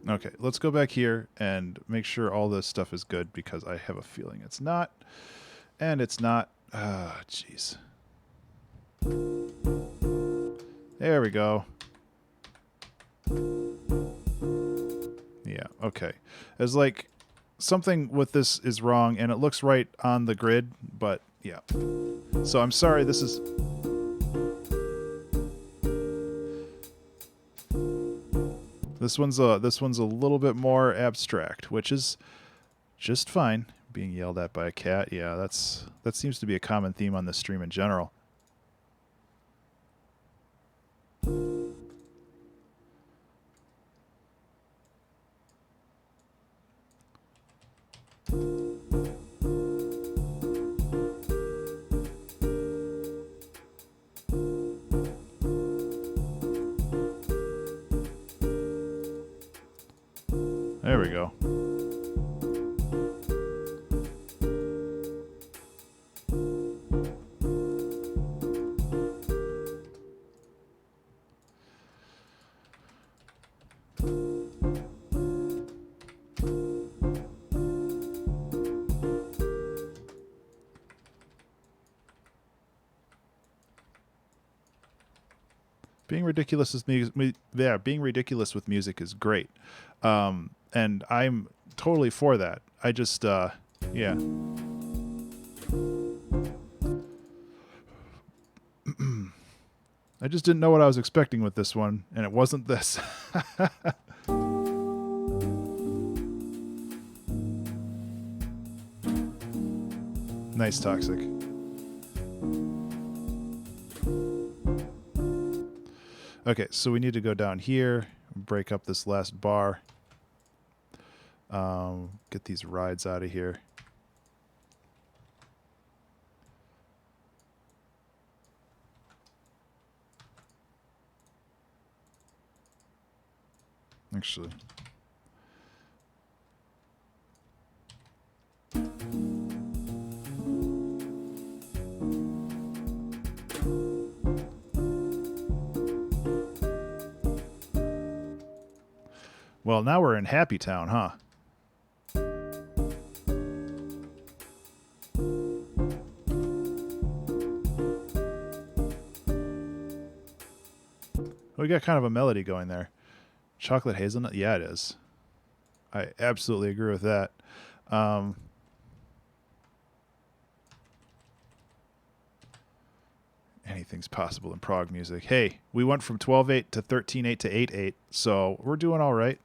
Okay, let's go back here and make sure all this stuff is good, because I have a feeling it's not. And it's not. Ah, jeez. There we go. Yeah, okay. It's like something with this is wrong, and it looks right on the grid, but yeah. So I'm sorry, this is... This one's a little bit more abstract, which is just fine. Being yelled at by a cat, yeah, that seems to be a common theme on this stream in general. There we go. being ridiculous with music, yeah, being ridiculous with music is great, and I'm totally for that. I just, yeah. I just didn't know what I was expecting with this one, and it wasn't this. Nice, Toxic. Okay, so we need to go down here, break up this last bar, get these rides out of here. Actually, well, now we're in Happy Town, huh? We got kind of a melody going there. Chocolate hazelnut? Yeah, it is. I absolutely agree with that. Anything's possible in prog music. Hey, we went from 12/8 to 13/8 to 8/8, so we're doing all right.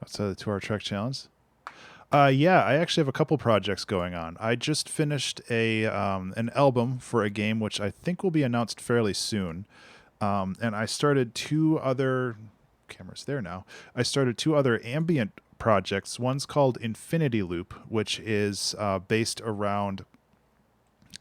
Outside the 2-hour track challenge. Yeah, I actually have a couple projects going on. I just finished an album for a game which I think will be announced fairly soon. And I started 2 other cameras there now. I started 2 other ambient projects. One's called Infinity Loop, which is based around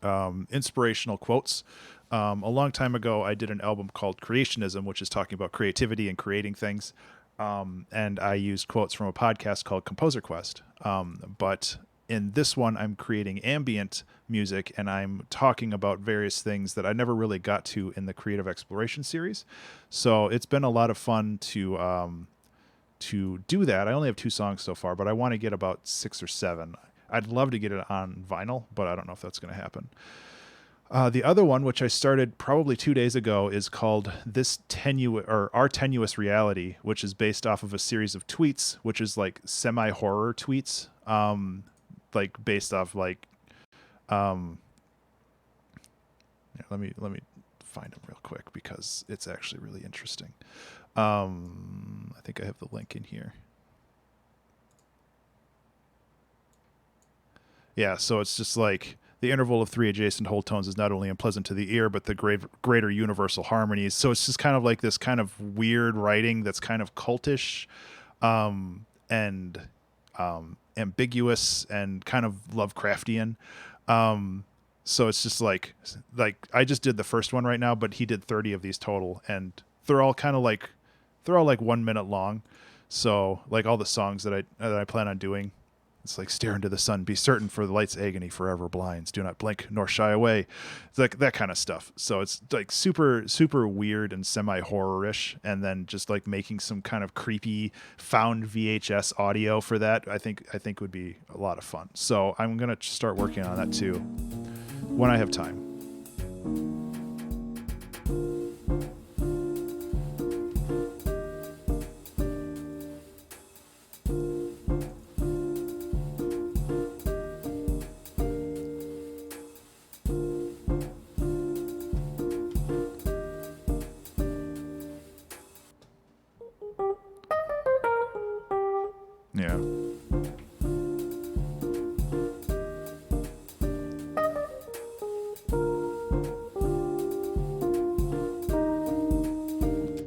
inspirational quotes. A long time ago, I did an album called Creationism, which is talking about creativity and creating things. And I used quotes from a podcast called Composer Quest. But in this one, I'm creating ambient music, and I'm talking about various things that I never really got to in the Creative Exploration series. So it's been a lot of fun to do that. I only have 2 songs so far, but I want to get about 6 or 7. I'd love to get it on vinyl, but I don't know if that's going to happen. The other one, which I started probably 2 days ago, is called Our Tenuous Reality, which is based off of a series of tweets, which is like semi-horror tweets, like based off like, yeah, let me find them real quick because it's actually really interesting. I think I have the link in here. Yeah, so it's just like the interval of 3 adjacent whole tones is not only unpleasant to the ear, but the greater universal harmonies. So it's just kind of like this kind of weird writing that's kind of cultish, and ambiguous and kind of Lovecraftian. So it's just like I just did the first one right now, but he did 30 of these total, and they're all 1 minute long. So like all the songs that I plan on doing. It's like stare into the sun, be certain for the light's agony forever blinds, do not blink nor shy away. It's like that kind of stuff. So it's like super, super weird and semi-horror-ish, and then just like making some kind of creepy found VHS audio for that, I think would be a lot of fun. So I'm going to start working on that too when I have time. Yeah.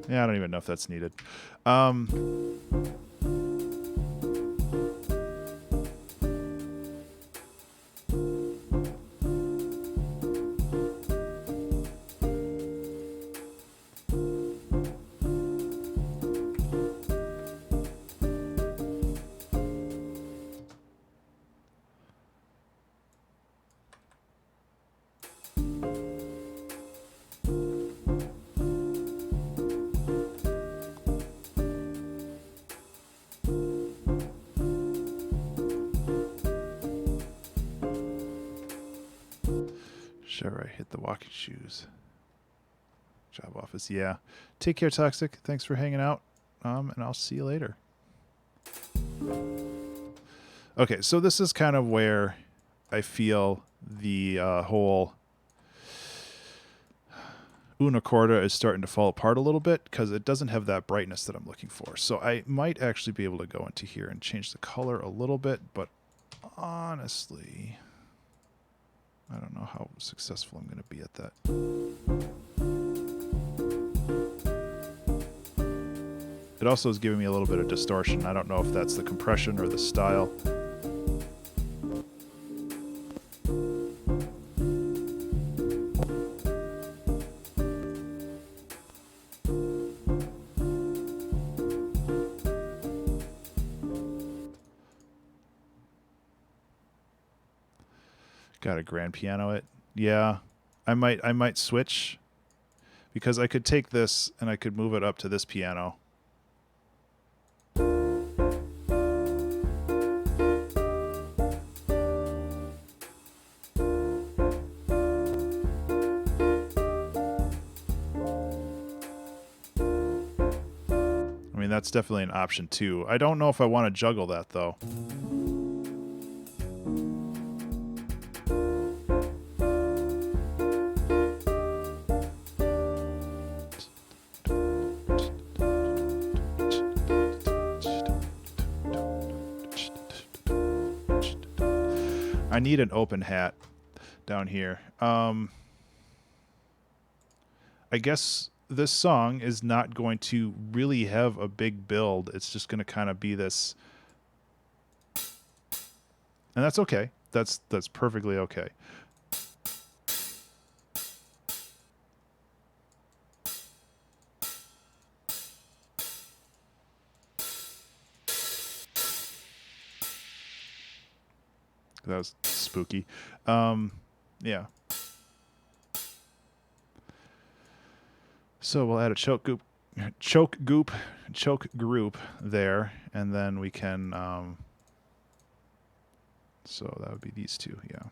Yeah, I don't even know if that's needed. Sure, I hit the walking shoes. Job office. Yeah. Take care, Toxic. Thanks for hanging out. And I'll see you later. Okay, so this is kind of where I feel the whole una corda is starting to fall apart a little bit because it doesn't have that brightness that I'm looking for. So I might actually be able to go into here and change the color a little bit, but honestly, I don't know how successful I'm going to be at that. It also is giving me a little bit of distortion. I don't know if that's the compression or the style. Got a grand piano it. Yeah. I might switch because I could take this and I could move it up to this piano. I mean, that's definitely an option too. I don't know if I want to juggle that though. I need an open hat down here. I guess this song is not going to really have a big build. It's just going to kind of be this. And that's okay. That's perfectly okay. That was spooky. Yeah. So we'll add a choke group there, and then we can. So that would be these two, yeah.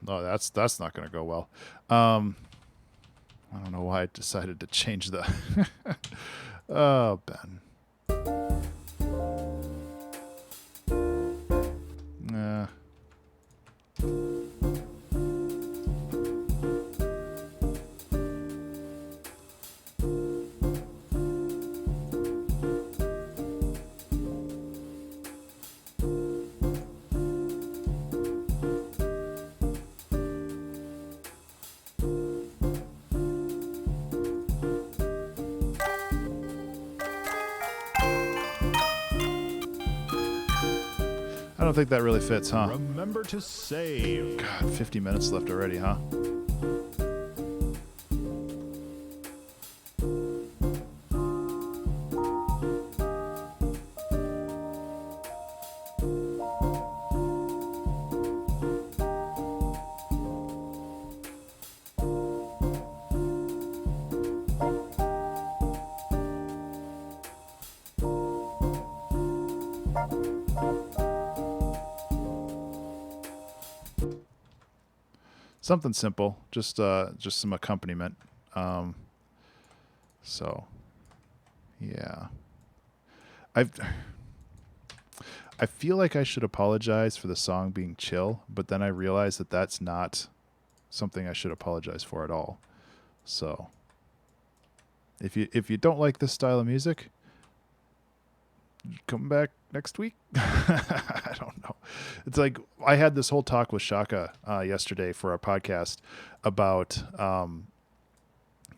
Oh, that's not going to go well. I don't know why I decided to change the. Oh, Ben. Nah. I don't think that really fits, huh? Remember to save. God, 50 minutes left already, huh? Something simple, just some accompaniment. So, yeah, I feel like I should apologize for the song being chill, but then I realize that that's not something I should apologize for at all. So, if you don't like this style of music, come back next week. I don't know. It's like I had this whole talk with Shaka yesterday for our podcast about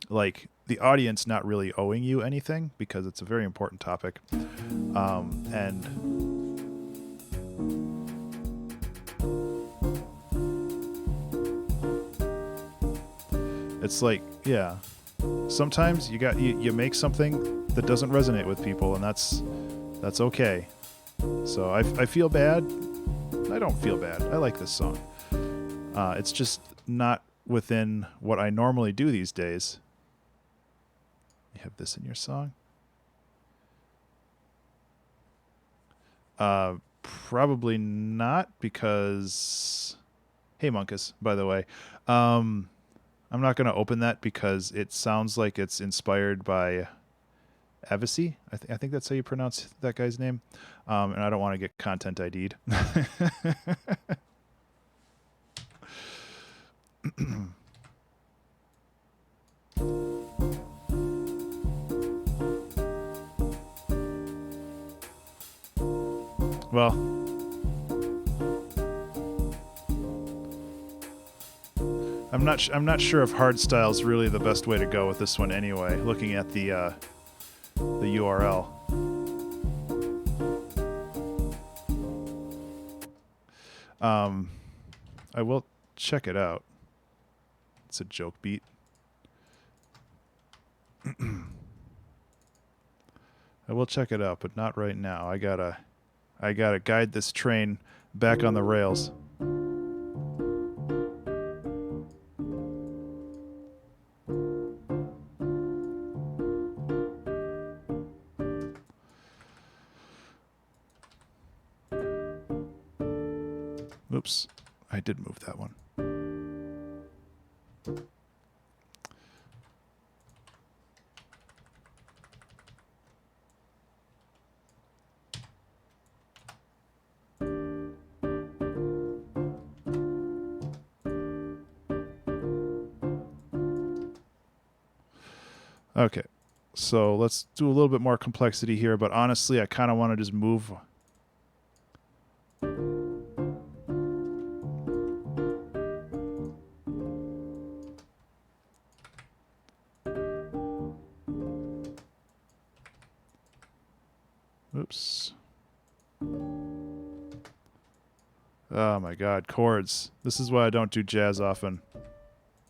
like the audience not really owing you anything because it's a very important topic. And it's like, yeah, sometimes you make something that doesn't resonate with people, and that's okay. So I feel bad. I don't feel bad. I like this song. It's just not within what I normally do these days. You have this in your song? Probably not, because... Hey, Munkus, by the way. I'm not going to open that because it sounds like it's inspired by Avicii. I think that's how you pronounce that guy's name. And I don't want to get content ID'd. Well, I'm not sure if hardstyle is really the best way to go with this one anyway. Looking at the URL. I will check it out. It's a joke beat. I will check it out, but not right now. I gotta guide this train back on the rails. Oops, I did move that one. Okay, so let's do a little bit more complexity here, but honestly, I kind of want to just move. Oops. Oh my God, chords. This is why I don't do jazz often.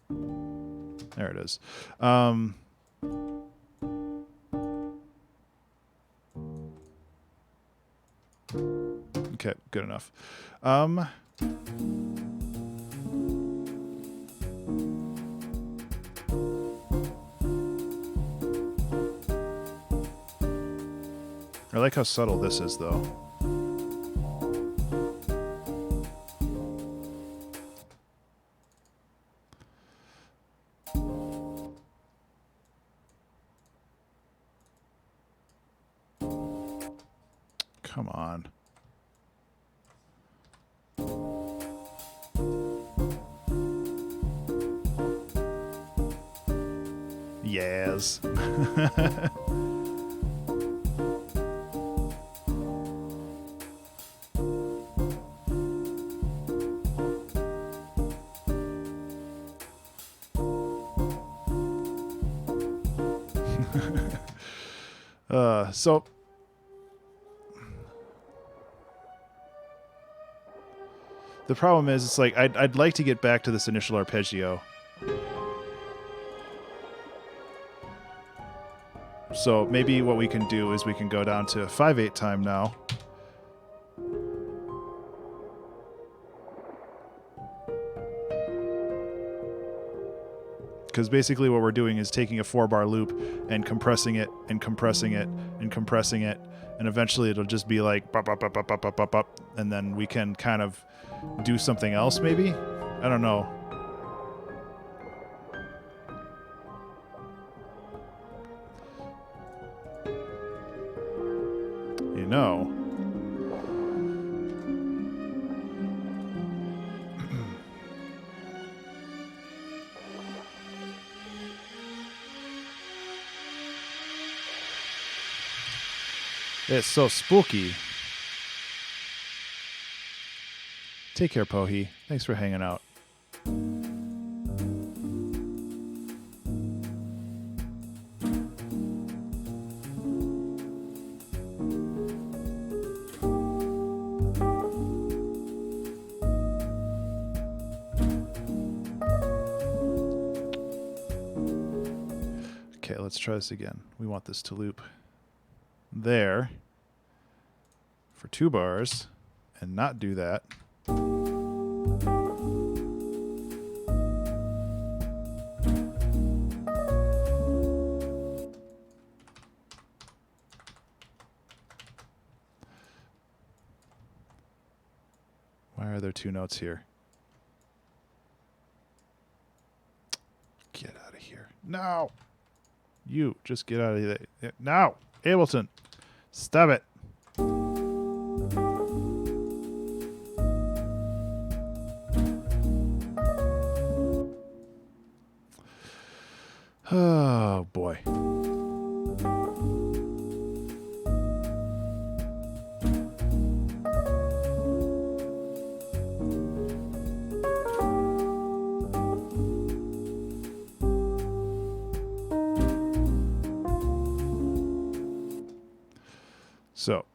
There it is. Okay, good enough. I like how subtle this is, though. Come on. Yes. So the problem is, it's like I'd like to get back to this initial arpeggio. So maybe what we can do is we can go down to 5/8 time now. Because basically what we're doing is taking a 4-bar loop and compressing it and compressing it and compressing it, and eventually it'll just be like bop, bop, bop, bop, bop, bop, bop, bop, and then we can kind of do something else maybe? I don't know. You know. It's so spooky. Take care, Pohi. Thanks for hanging out. Okay, let's try this again. We want this to loop there for 2 bars and not do that. Why are there 2 notes here? Get out of here. No! You, just get out of there. No! Ableton! Stop it! Oh, boy. So,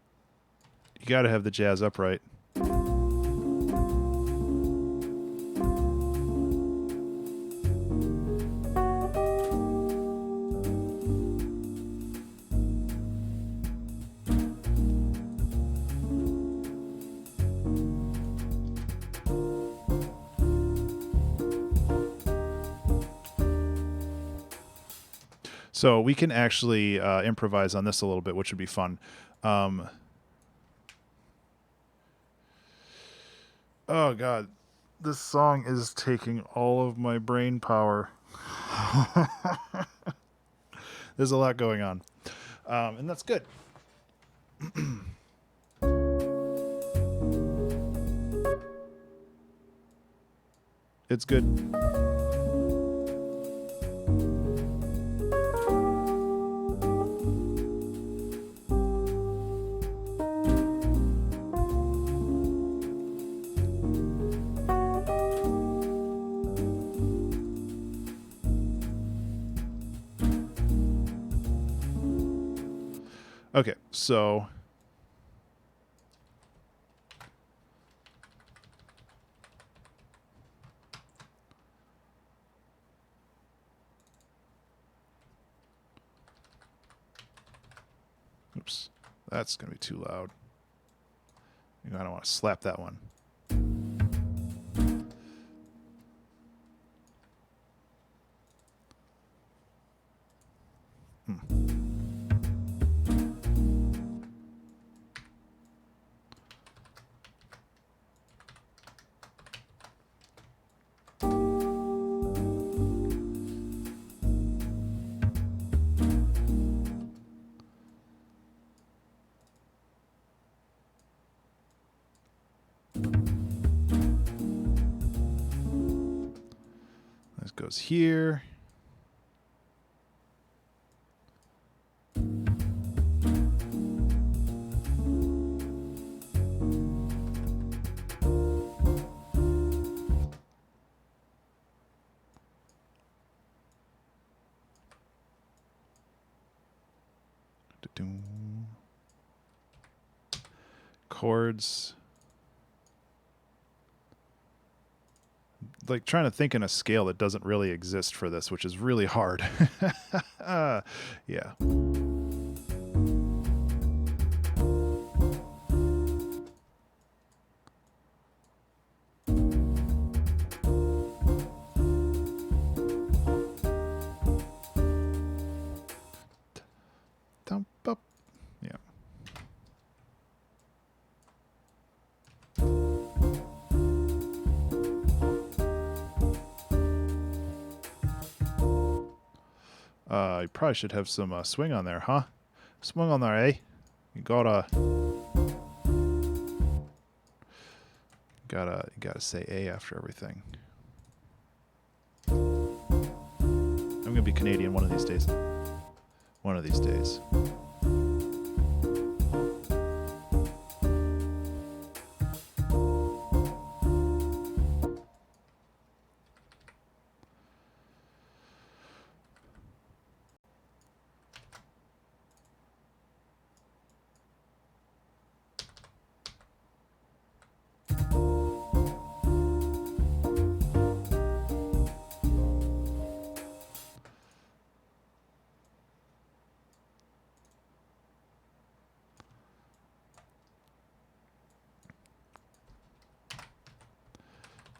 you got to have the jazz upright. So we can actually improvise on this a little bit, which would be fun. Oh, God. This song is taking all of my brain power. There's a lot going on. And that's good. It's good. Okay, so oops, that's going to be too loud. I don't want to slap that one. This goes here. Chords. Like trying to think in a scale that doesn't really exist for this, which is really hard. Yeah. Dump up. Yeah. You probably should have some swing on there, huh? Swing on there, eh? You gotta say A after everything. I'm gonna be Canadian one of these days. One of these days.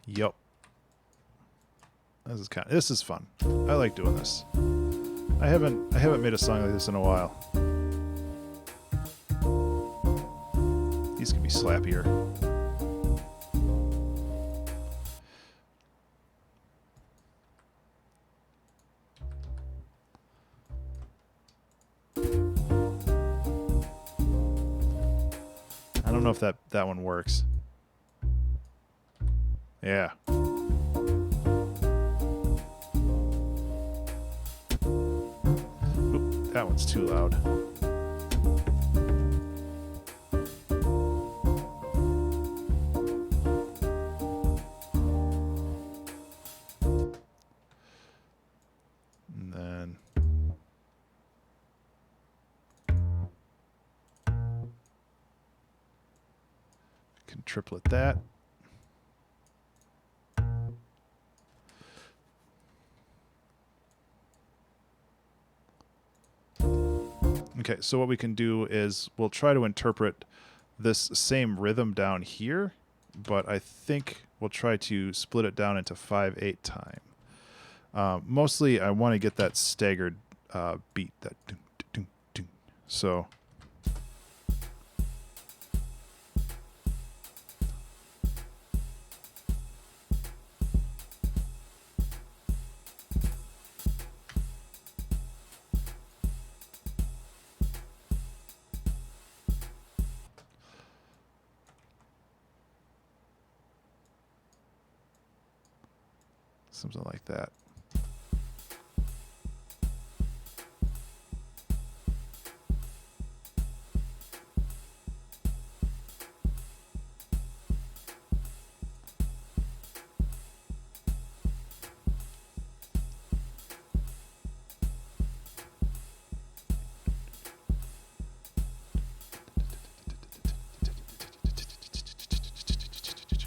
Yup. This is fun. I like doing this. I haven't made a song like this in a while. These can be slappier. I don't know if that one works. Yeah. Oop, that one's too loud. And then can triplet that. Okay, so what we can do is we'll try to interpret this same rhythm down here, but I think we'll try to split it down into 5/8 time. Mostly I want to get that staggered beat, that ding, ding, ding. So something like that.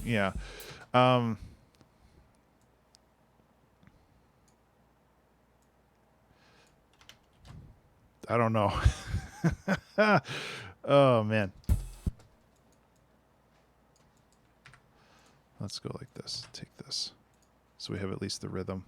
Yeah. I don't know. Oh, man. Let's go like this. Take this. So we have at least the rhythm.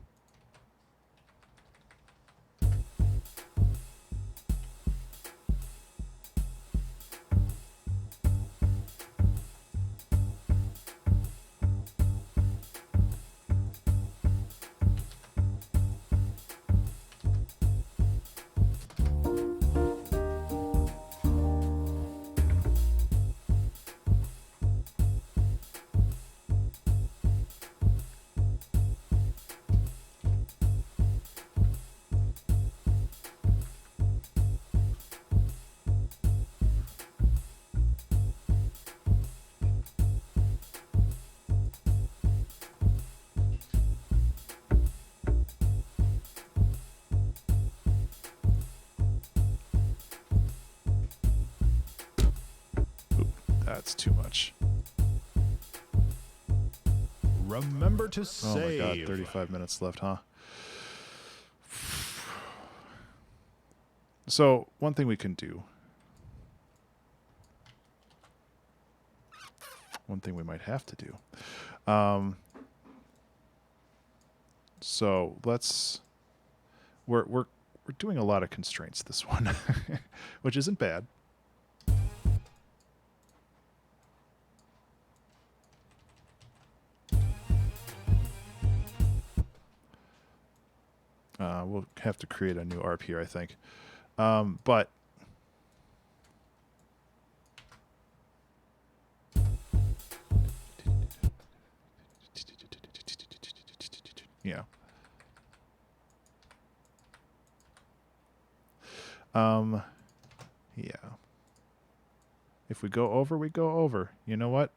That's too much. Remember to Oh save. my god, 35 minutes left, huh? So, one thing we can do. One thing we might have to do. So, let's... We're doing a lot of constraints this one, which isn't bad. We'll have to create a new ARP here, I think. But yeah. Yeah. If we go over, we go over. You know what?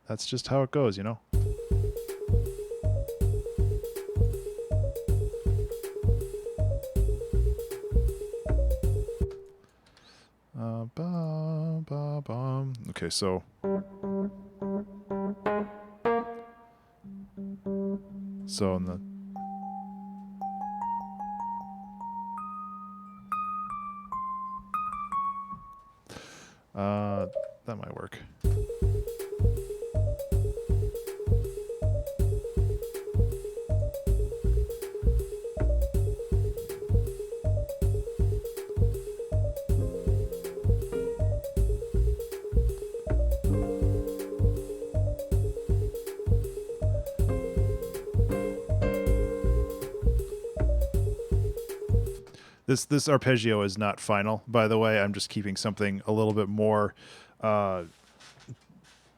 That's just how it goes, you know? Okay, so in the that might work. This arpeggio is not final, by the way. I'm just keeping something a little bit more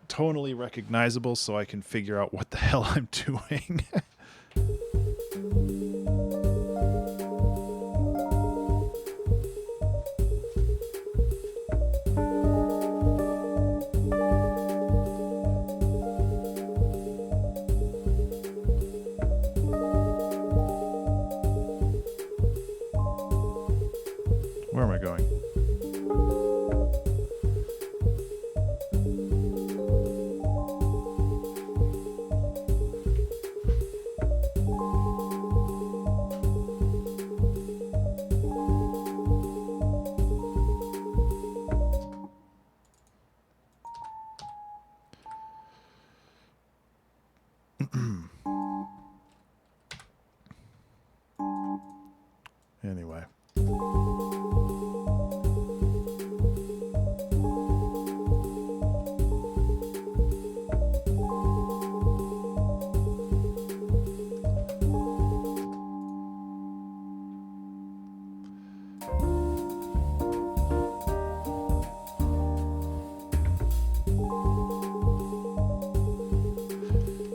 tonally recognizable so I can figure out what the hell I'm doing. Where am I going? Anyway.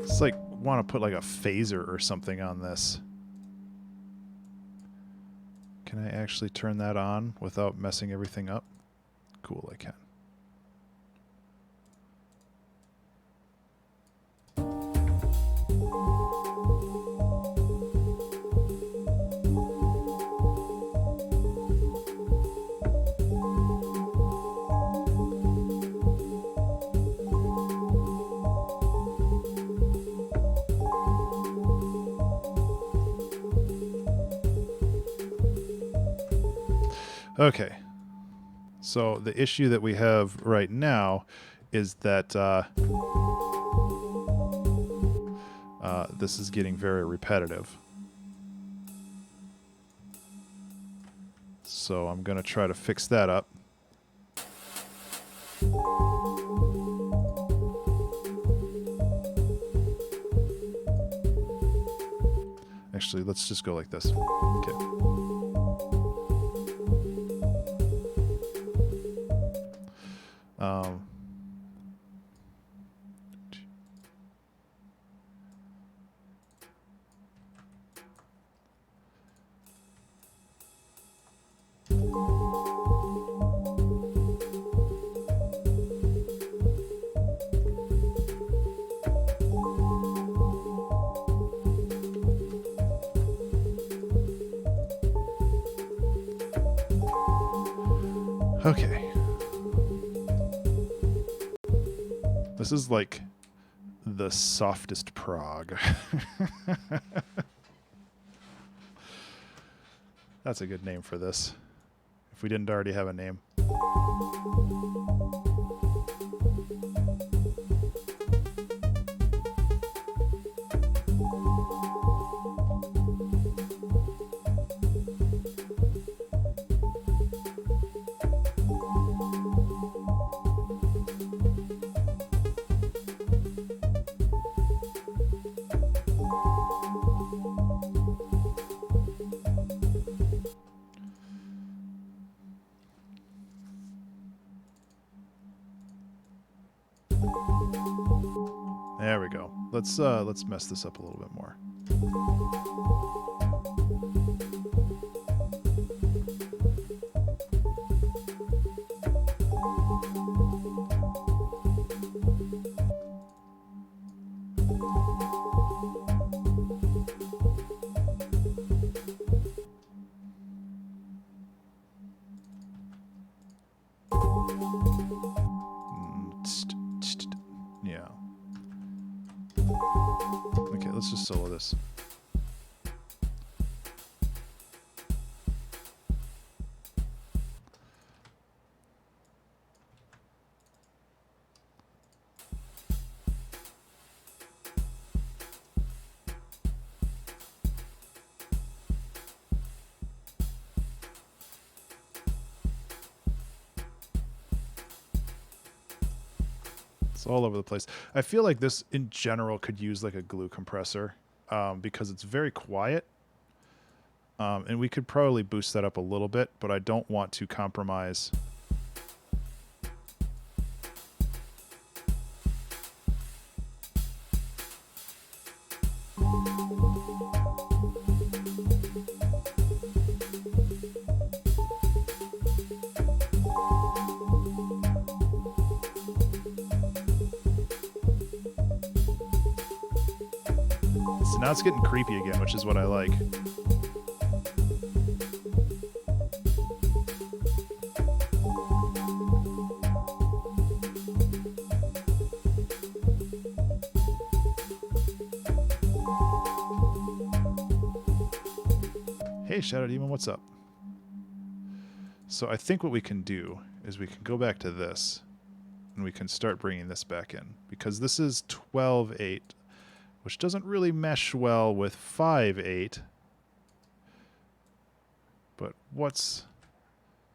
It's like want to put like a phaser or something on this. Can I actually turn that on without messing everything up? Cool, I can. Okay, so the issue that we have right now is that this is getting very repetitive. So I'm going to try to fix that up. Actually, let's just go like this. Okay. Okay. This is like the softest prog. That's a good name for this, if we didn't already have a name. There we go. Let's mess this up a little bit more. Yeah. Okay, let's just solo this. It's all over the place. I feel like this in general could use like a glue compressor because it's very quiet. And we could probably boost that up a little bit, but I don't want to compromise. So now it's getting creepy again, which is what I like. Hey, Shadow Demon, what's up? So I think what we can do is we can go back to this, and we can start bringing this back in, because this is 12/8, which doesn't really mesh well with 5/8. But what's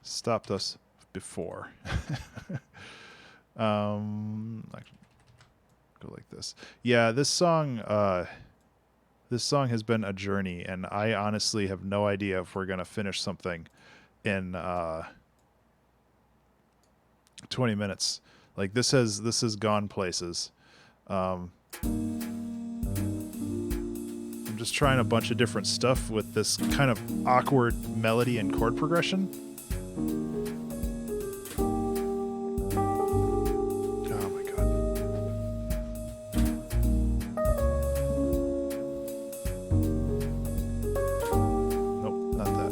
stopped us before? Like, go like this. Yeah, this song has been a journey, and I honestly have no idea if we're gonna finish something in 20 minutes. Like, this has gone places. I'm just trying a bunch of different stuff with this kind of awkward melody and chord progression. Oh my god. Nope, not that.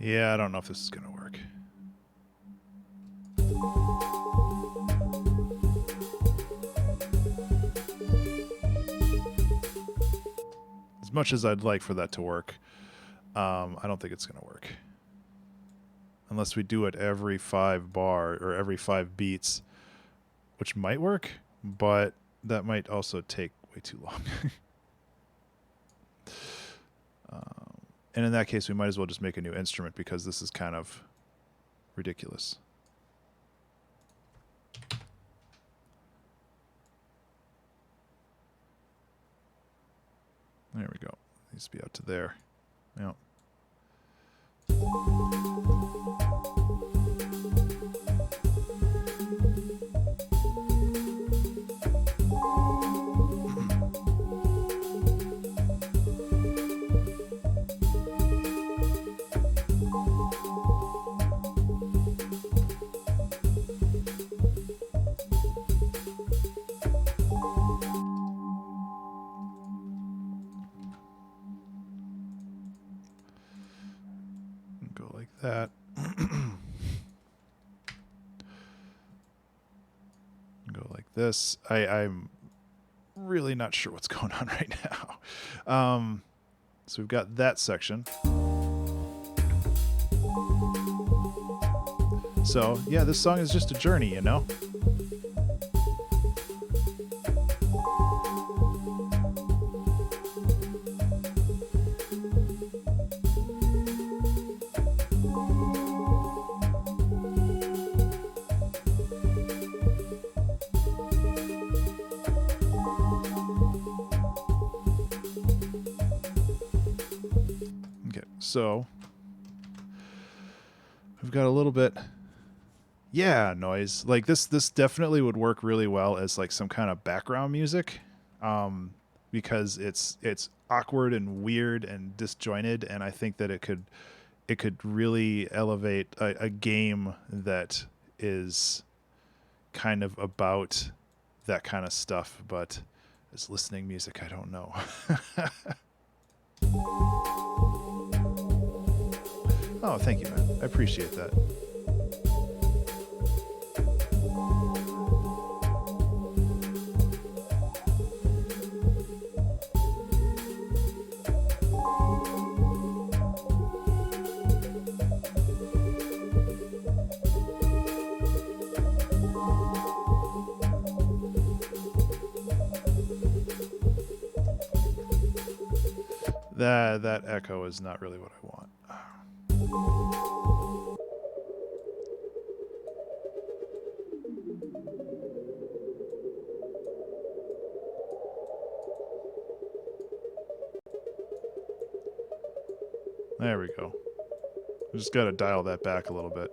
Yeah, I don't know if this is going to work. As much as I'd like for that to work, I don't think it's going to work. Unless we do it every 5 bar or every 5 beats, which might work, but that might also take way too long. And in that case, we might as well just make a new instrument, because this is kind of ridiculous. There we go. Needs to be out to there. Yep. Go like that. Go like this. I'm really not sure what's going on right now. So we've got that section. So yeah, this song is just a journey, you know? So we've got a little bit, yeah, noise. Like this definitely would work really well as like some kind of background music, because it's awkward and weird and disjointed, and I think that it could really elevate a game that is kind of about that kind of stuff, but as listening music, I don't know. Oh, thank you, man. I appreciate that. That echo is not really what I want. There we go. We just got to dial that back a little bit.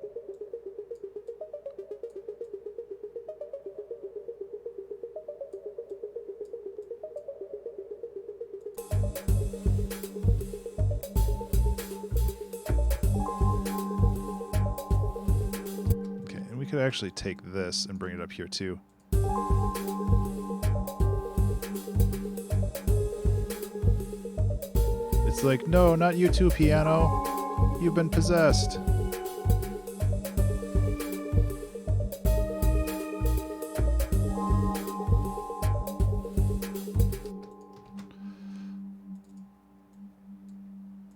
Could actually take this and bring it up here too. It's like, no, not you too, piano. You've been possessed.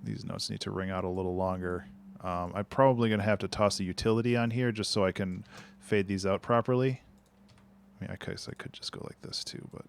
These notes need to ring out a little longer. I'm probably going to have to toss a utility on here just so I can fade these out properly. I mean, I guess I could just go like this too, but...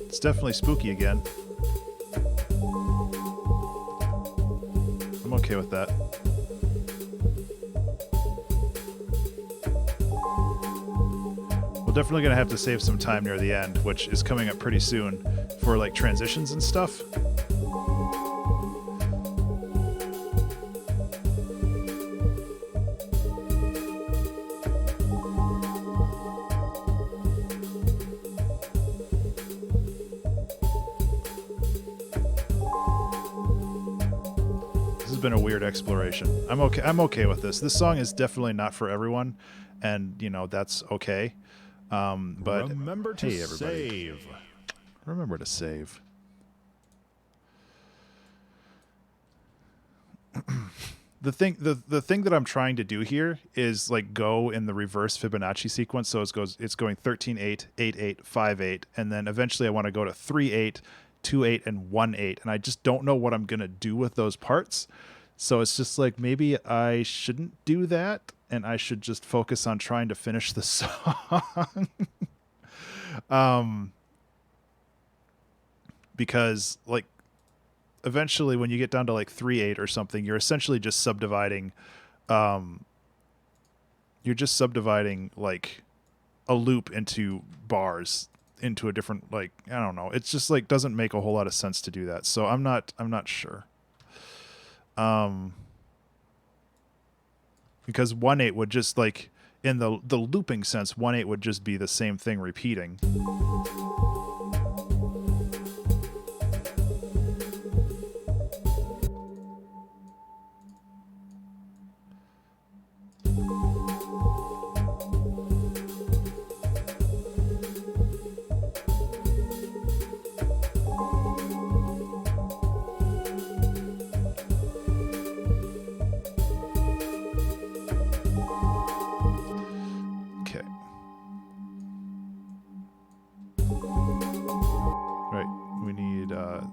It's definitely spooky again. I'm okay with that. We're definitely going to have to save some time near the end, which is coming up pretty soon, for like transitions and stuff. Been a weird exploration. I'm okay with this. This song is definitely not for everyone, and you know that's okay. But remember to hey, everybody, save. Remember to save. The thing that I'm trying to do here is like go in the reverse Fibonacci sequence. So it's going 13 8 8 8 5 8, and then eventually I want to go to 3 8 2 8 and 1 8, and I just don't know what I'm gonna do with those parts. So it's just like maybe I shouldn't do that, and I should just focus on trying to finish the song. Because like eventually when you get down to like 3 8 or something, you're essentially just subdividing like a loop into bars into a different, like, I don't know. It's just like doesn't make a whole lot of sense to do that. So I'm not sure. Because 1 8 would just like in the looping sense, 1 8 would just be the same thing repeating.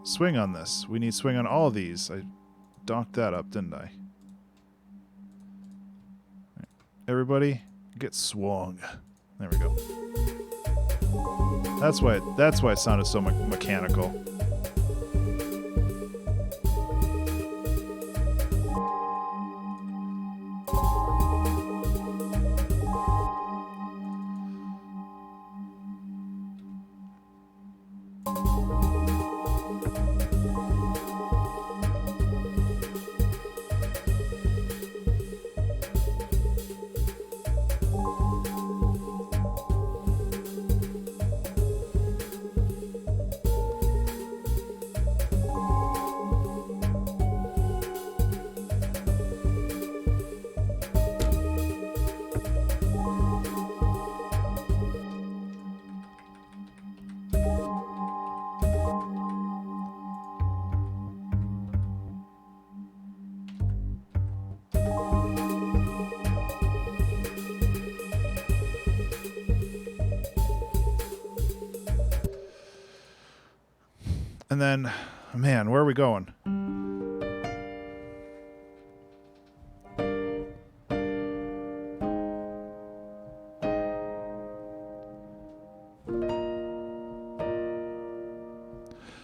Swing on this. We need swing on all of these. I donked that up, didn't I? Everybody get swung. There we go. That's why it sounded so mechanical. And then, man, where are we going?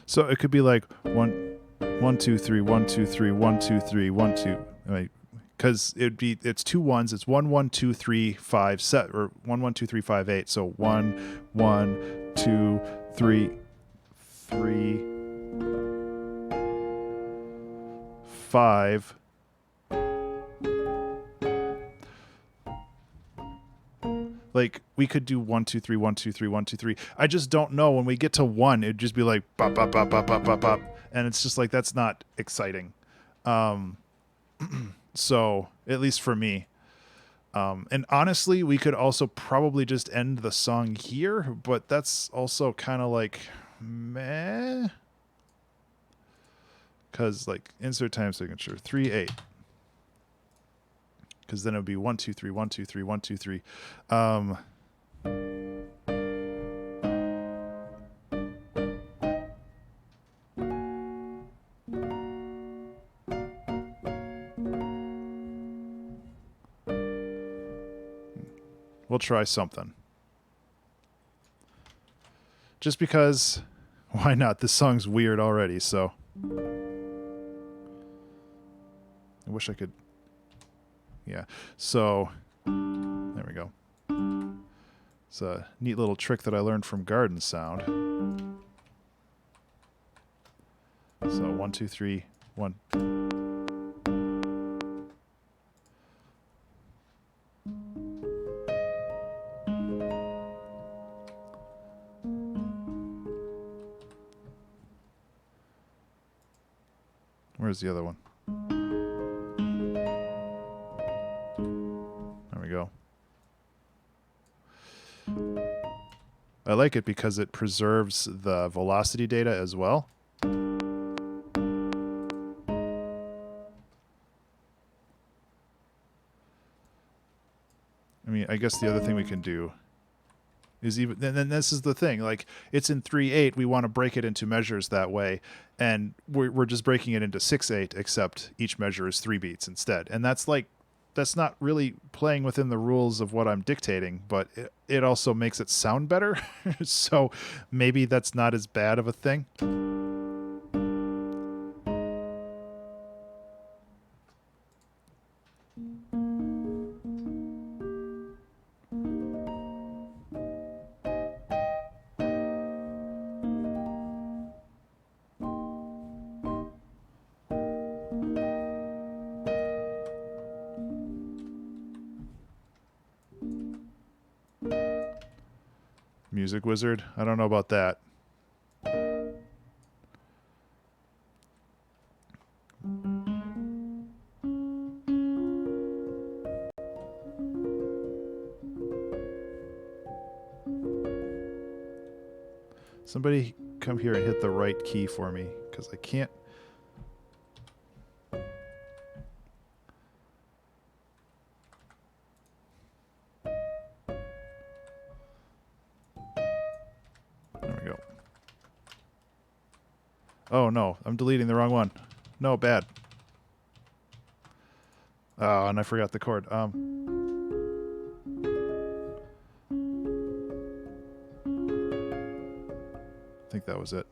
So it could be like 1, 2, 3, 1, 2, 3, 1, 2, 3, 1, 2. Because it's 2 1s. It's 1, 1, 2, 3, 5, set, or 1, 1, 2, 3, 5, 8. So 1, 1, 2, 3, 3, 5. Like we could do 1, 2, 3, 1, 2, 3, 1, 2, 3. I just don't know. When we get to 1, it'd just be like bop, bop, bop, bop, bop, bop, bop. And it's just like, that's not exciting. So at least for me. And honestly, we could also probably just end the song here, but that's also kind of like meh. Because like insert time signature 3 8. Because then it would be 1 2 3 1 2 3 1 2 3. We'll try something. Just because, why not? This song's weird already, so. I wish I could. Yeah, so there we go. It's a neat little trick that I learned from Garden Sound. So 1 2 3 1. Where's the other one? There we go. I like it because it preserves the velocity data as well. I mean, I guess the other thing we can do is even, and then this is the thing, like it's in 3/8, we want to break it into measures that way, and we're just breaking it into 6/8, except each measure is 3 beats instead. And that's like, that's not really playing within the rules of what I'm dictating, but it also makes it sound better. So maybe that's not as bad of a thing. Music Wizard? I don't know about that. Somebody come here and hit the right key for me, because I can't. There we go. Oh no, I'm deleting the wrong one. No, bad. Oh, and I forgot the chord. I think that was it.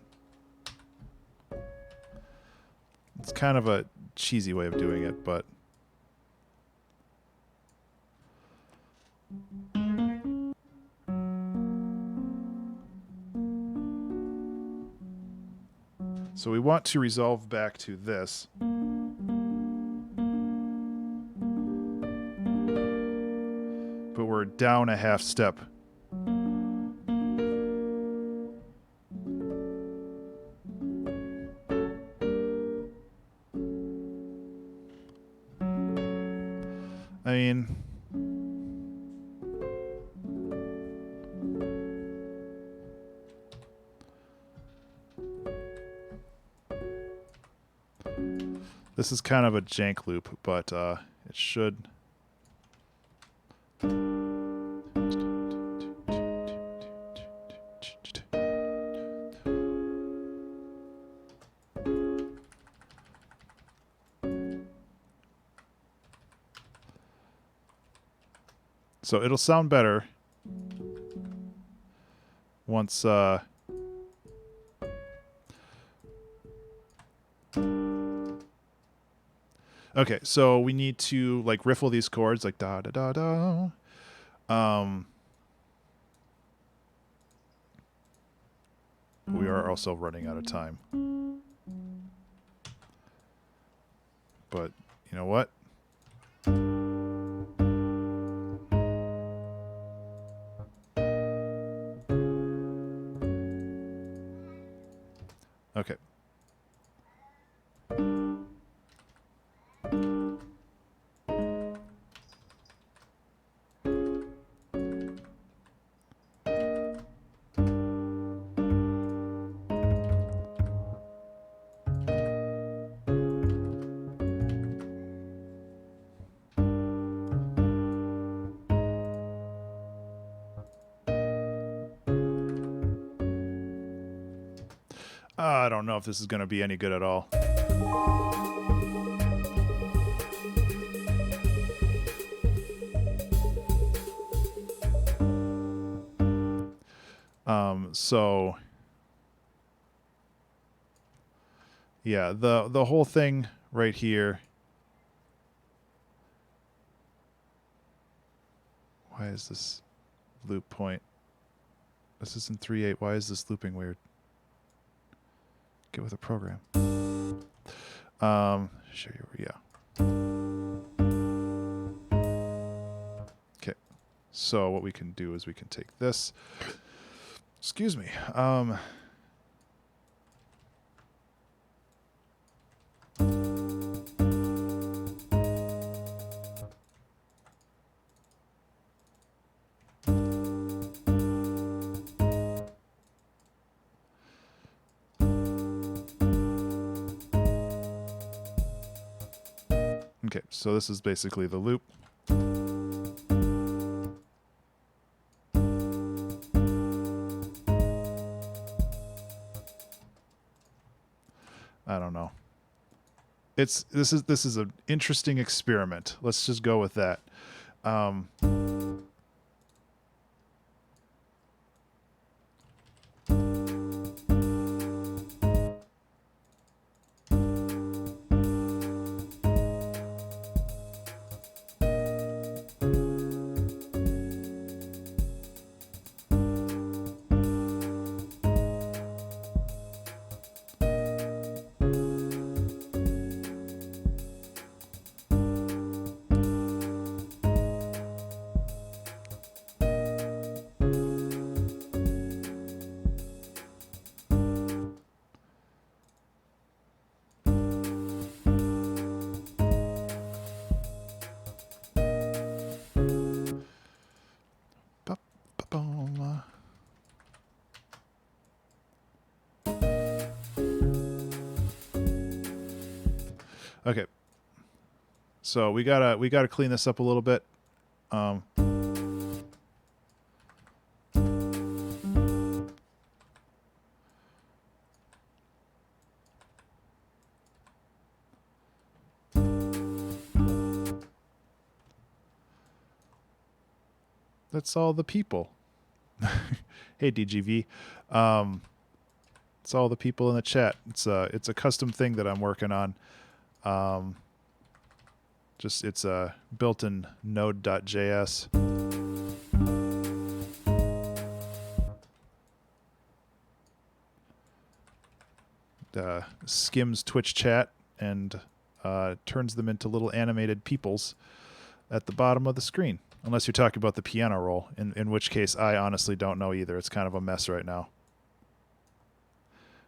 It's kind of a cheesy way of doing it, but so we want to resolve back to this. But we're down a half step. I mean, this is kind of a jank loop, but it should. So it'll sound better once okay, so we need to like riffle these chords like da da da da. We are also running out of time. But you know what? Okay. I don't know if this is going to be any good at all. So yeah, the whole thing right here. Why is this loop point? This is in 3/8. Why is this looping weird? Get with a program. Sure, yeah. Okay. So what we can do is we can take this. Excuse me. Okay, so this is basically the loop. I don't know. This is an interesting experiment. Let's just go with that. Okay, so we gotta clean this up a little bit. That's all the people. Hey DGV, it's all the people in the chat. It's a custom thing that I'm working on. It's built in Node.js. Skims Twitch chat and turns them into little animated peoples at the bottom of the screen. Unless you're talking about the piano roll, in which case I honestly don't know either. It's kind of a mess right now.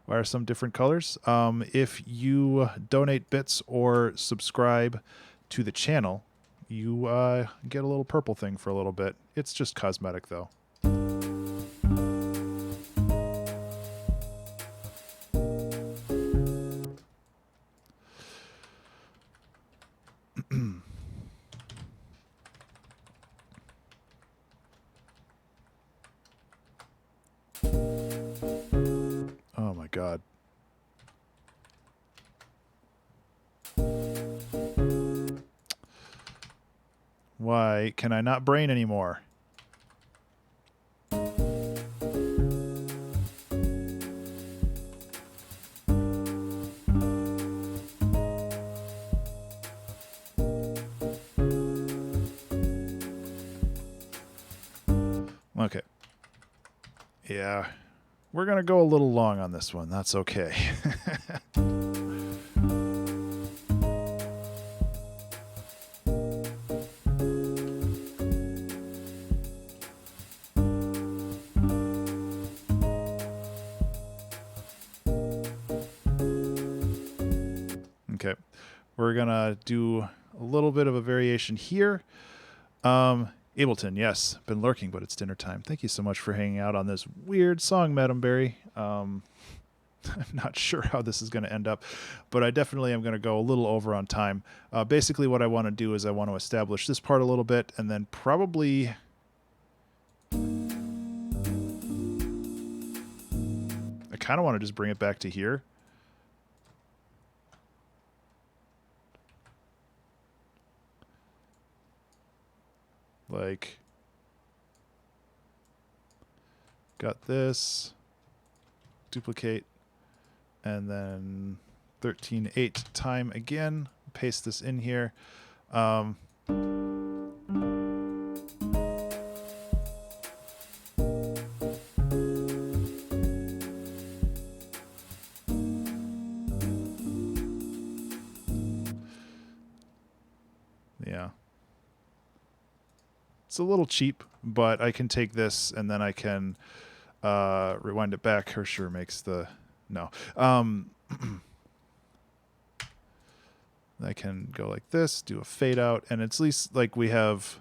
Why are some different colors? If you donate bits or subscribe to the channel, you get a little purple thing for a little bit. It's just cosmetic, though. Oh my God. Why can I not brain anymore? Okay. Yeah. We're going to go a little long on this one. That's okay. Okay. We're going to do a little bit of a variation here. Ableton, yes, been lurking, but it's dinner time. Thank you so much for hanging out on this weird song, Madam Berry. I'm not sure how this is going to end up, but I definitely am going to go a little over on time. Basically, what I want to do is I want to establish this part a little bit, and then probably... I kind of want to just bring it back to here. Like, got this, duplicate, and then 13/8 time again, paste this in here. Yeah. It's a little cheap, but I can take this and then I can rewind it back. Her Shure makes the... No. I can go like this, do a fade out, and it's at least like we have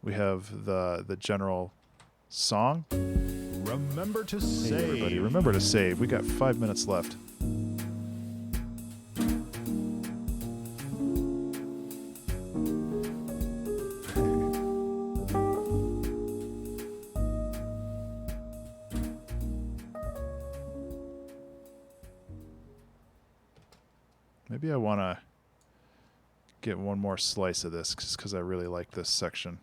the general song. Remember to Hey save. everybody, remember to save. We got 5 minutes left. Maybe I want to get one more slice of this just because I really like this section.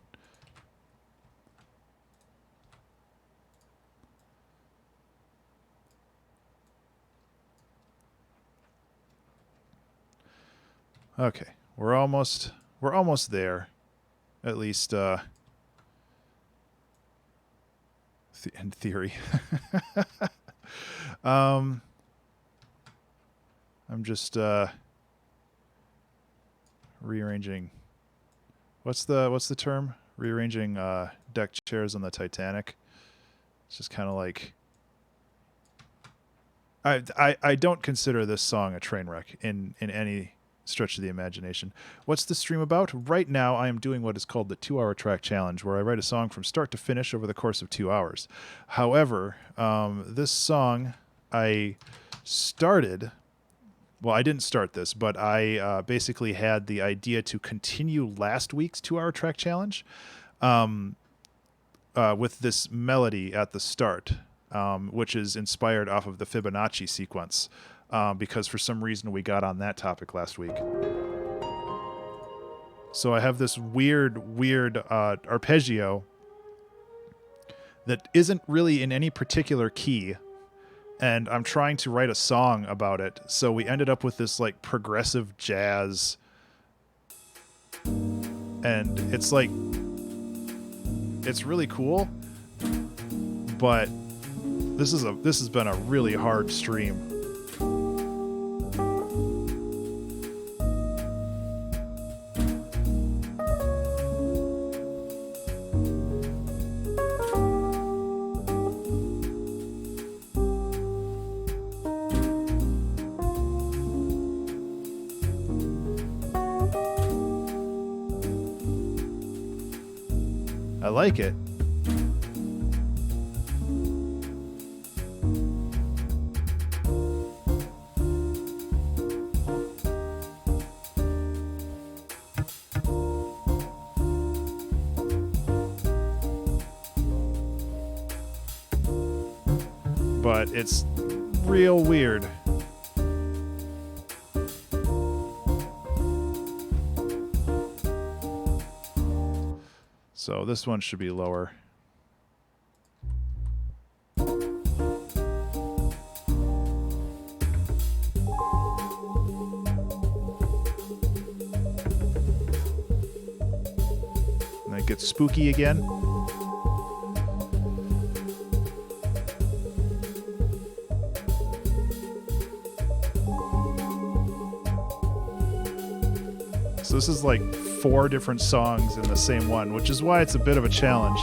Okay, we're almost there, at least in theory. I'm just rearranging. What's the term? Rearranging deck chairs on the Titanic. It's just kind of like I don't consider this song a train wreck in any stretch of the imagination. What's the stream about? Right now I am doing what is called the 2-hour track challenge, where I write a song from start to finish over the course of 2 hours. However, this song I started... Well, I didn't start this, but I basically had the idea to continue last week's 2-hour track challenge with this melody at the start, which is inspired off of the Fibonacci sequence, because for some reason we got on that topic last week. So I have this weird arpeggio that isn't really in any particular key, and I'm trying to write a song about it. So we ended up with this like progressive jazz, and it's like, it's really cool, but this has been a really hard stream. I like it. But it's real weird. So this one should be lower. And then it gets spooky again. So this is like 4 different songs in the same one, which is why it's a bit of a challenge.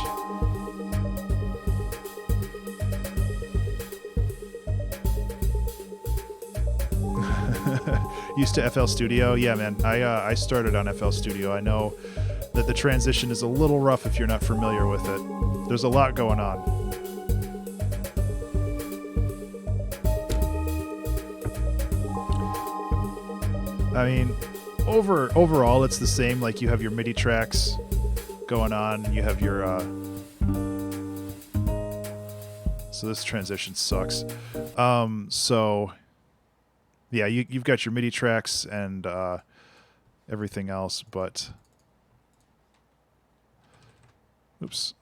Used to FL Studio? Yeah, man. I started on FL Studio. I know that the transition is a little rough if you're not familiar with it. There's a lot going on. I mean, overall, it's the same. Like, you have your MIDI tracks going on, and you have your... So this transition sucks. So, yeah, you've got your MIDI tracks and everything else, but... Oops.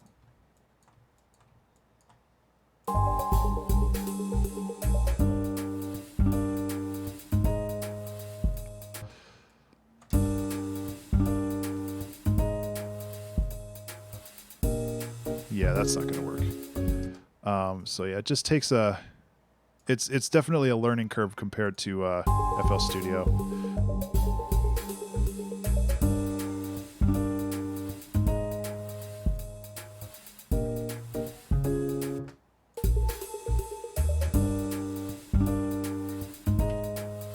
Yeah, that's not going to work. So yeah, it just takes a... It's definitely a learning curve compared to FL Studio.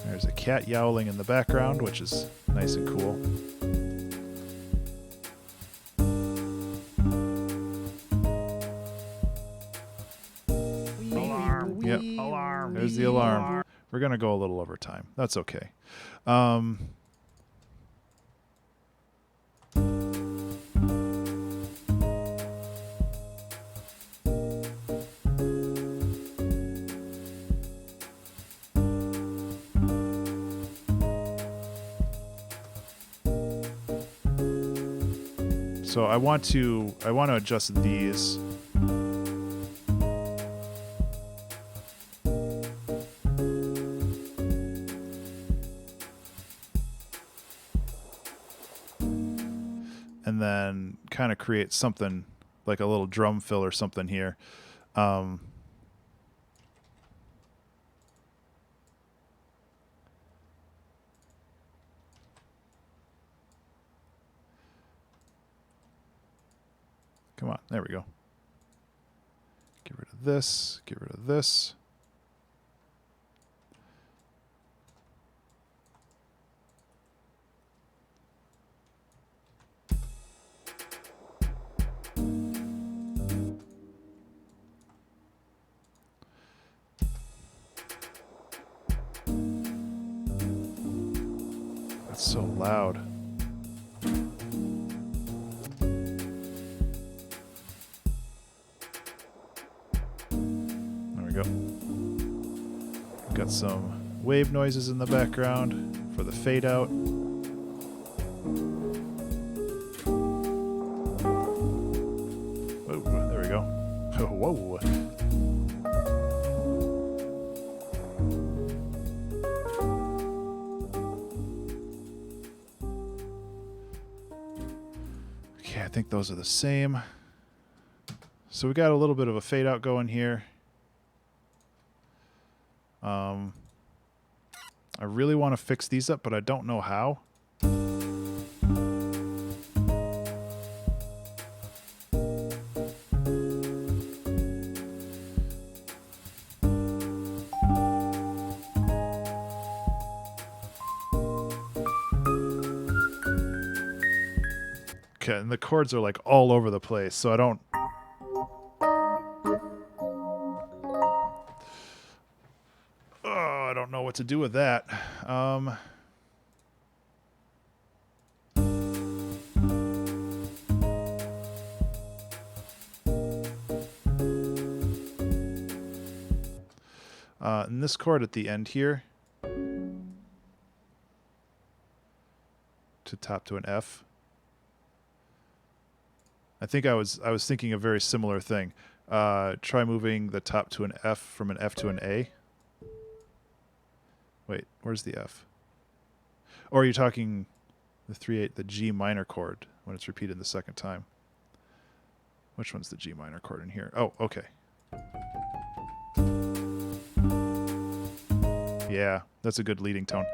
There's a cat yowling in the background, which is nice and cool. Yep. Alarm. There's the alarm. We're going to go a little over time. That's okay. So I want to adjust these. And then kind of create something like a little drum fill or something here. Come on, there we go. Get rid of this, get rid of this. That's so loud. Got some wave noises in the background for the fade out. Whoa, there we go. Whoa. Okay, I think those are the same. So we got a little bit of a fade out going here. I really want to fix these up, but I don't know how. Okay, and the chords are like all over the place, so I don't... I don't know what to do with that. And this chord at the end here, to top to an F. I think I was thinking a very similar thing. Try moving the top to an F from an F to an A. Wait, where's the F? Or are you talking the 3/8, the G minor chord when it's repeated the second time? Which one's the G minor chord in here? Oh, okay. Yeah, that's a good leading tone.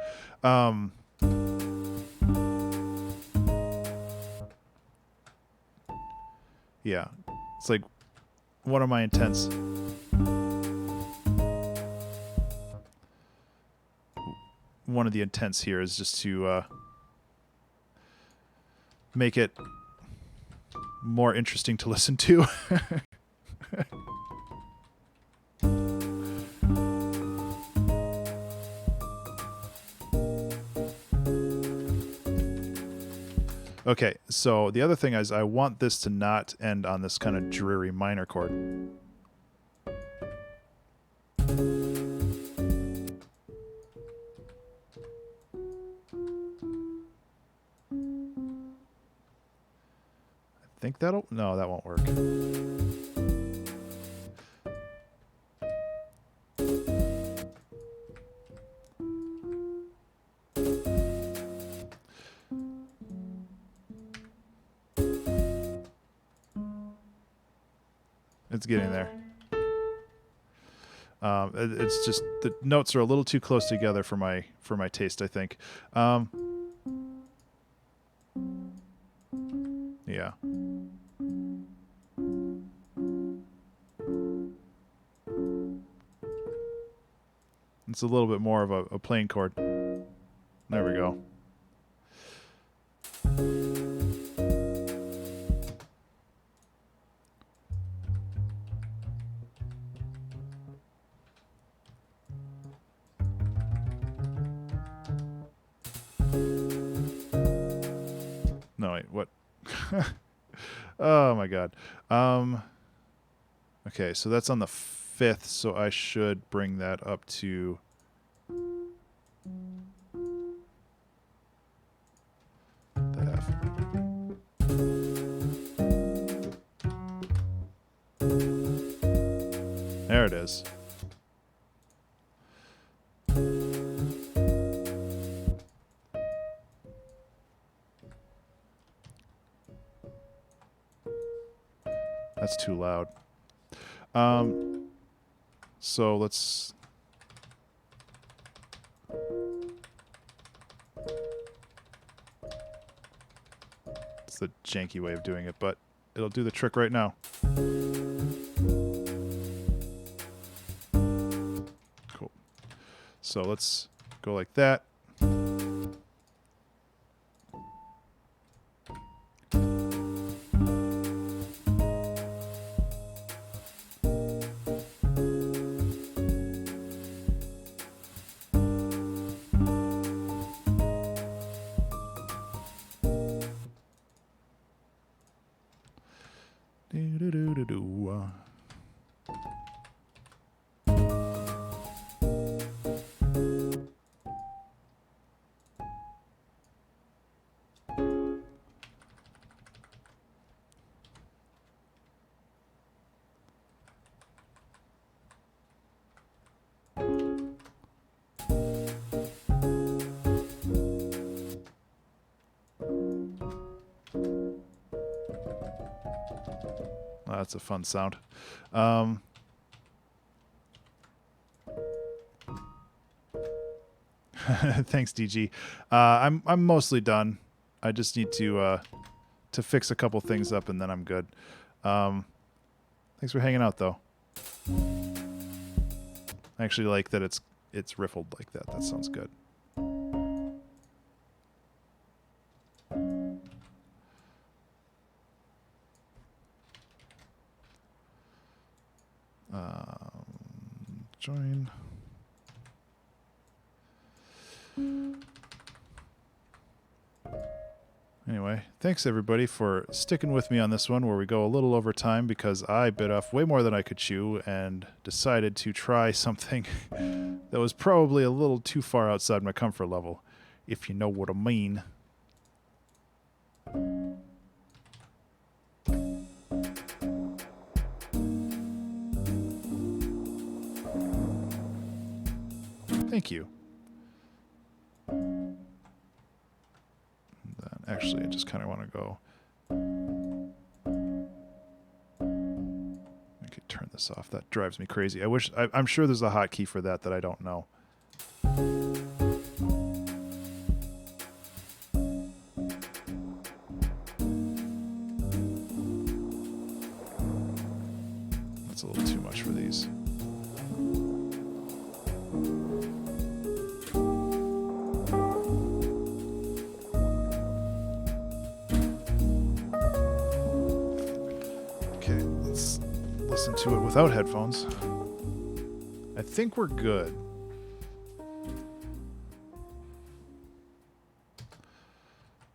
Yeah, it's like one of my intents. One of the intents here is just to make it more interesting to listen to. Okay, so the other thing is I want this to not end on this kind of dreary minor chord. I think that'll... No, that won't work. It's getting there. It's just the notes are a little too close together for my taste, I think. Yeah. It's a little bit more of a plain chord. There we go. No, wait, what? Oh my god. Okay, so that's on the 5th, so I should bring that up to the F. There it is. That's too loud. So let's... It's the janky way of doing it, but it'll do the trick right now. Cool. So let's go like that. That's a fun sound. Thanks, DG. I'm mostly done. I just need to fix a couple things up, and then I'm good. Thanks for hanging out, though. I actually like that it's riffled like that. That sounds good. Join. Anyway, thanks everybody for sticking with me on this one where we go a little over time because I bit off way more than I could chew and decided to try something that was probably a little too far outside my comfort level, if you know what I mean. Thank you. Then actually, I just kind of want to go. I could turn this off. That drives me crazy. I'm sure there's a hotkey for that I don't know. That's a little too much for these. Okay, let's listen to it without headphones. I think we're good.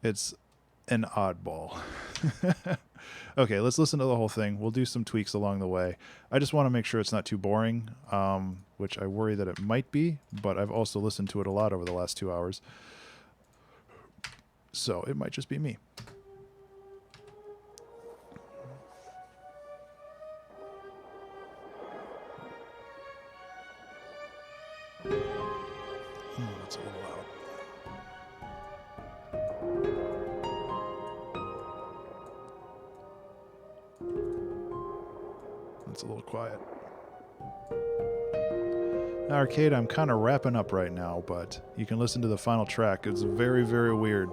It's an oddball. Okay, let's listen to the whole thing. We'll do some tweaks along the way. I just want to make sure it's not too boring, which I worry that it might be, but I've also listened to it a lot over the last 2 hours. So it might just be me. That's a little loud. It's a little quiet. Arcade, I'm kind of wrapping up right now, but you can listen to the final track. It's very, very weird.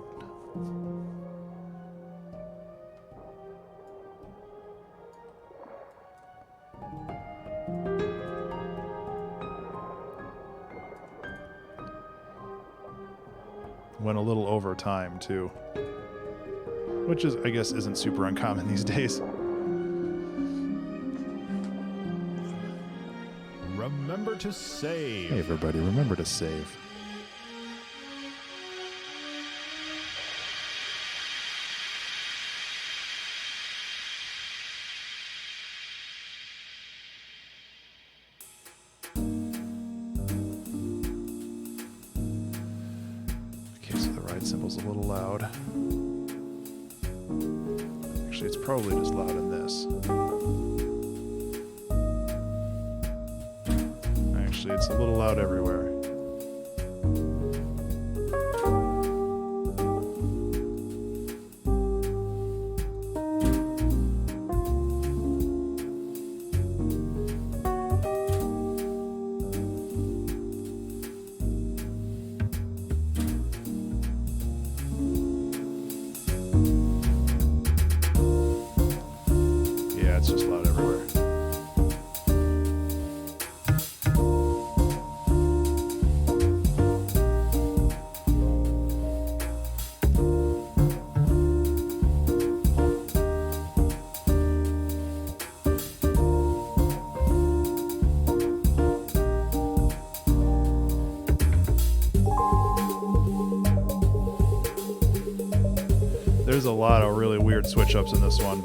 Went a little over time, too. Which is, I guess, isn't super uncommon these days. Remember to save. Hey everybody, remember to save. Okay, so the ride symbol's a little loud. Actually, it's probably just loud in this. It's a little loud everywhere. Yeah, it's just loud everywhere. There's a lot of really weird switch ups in this one.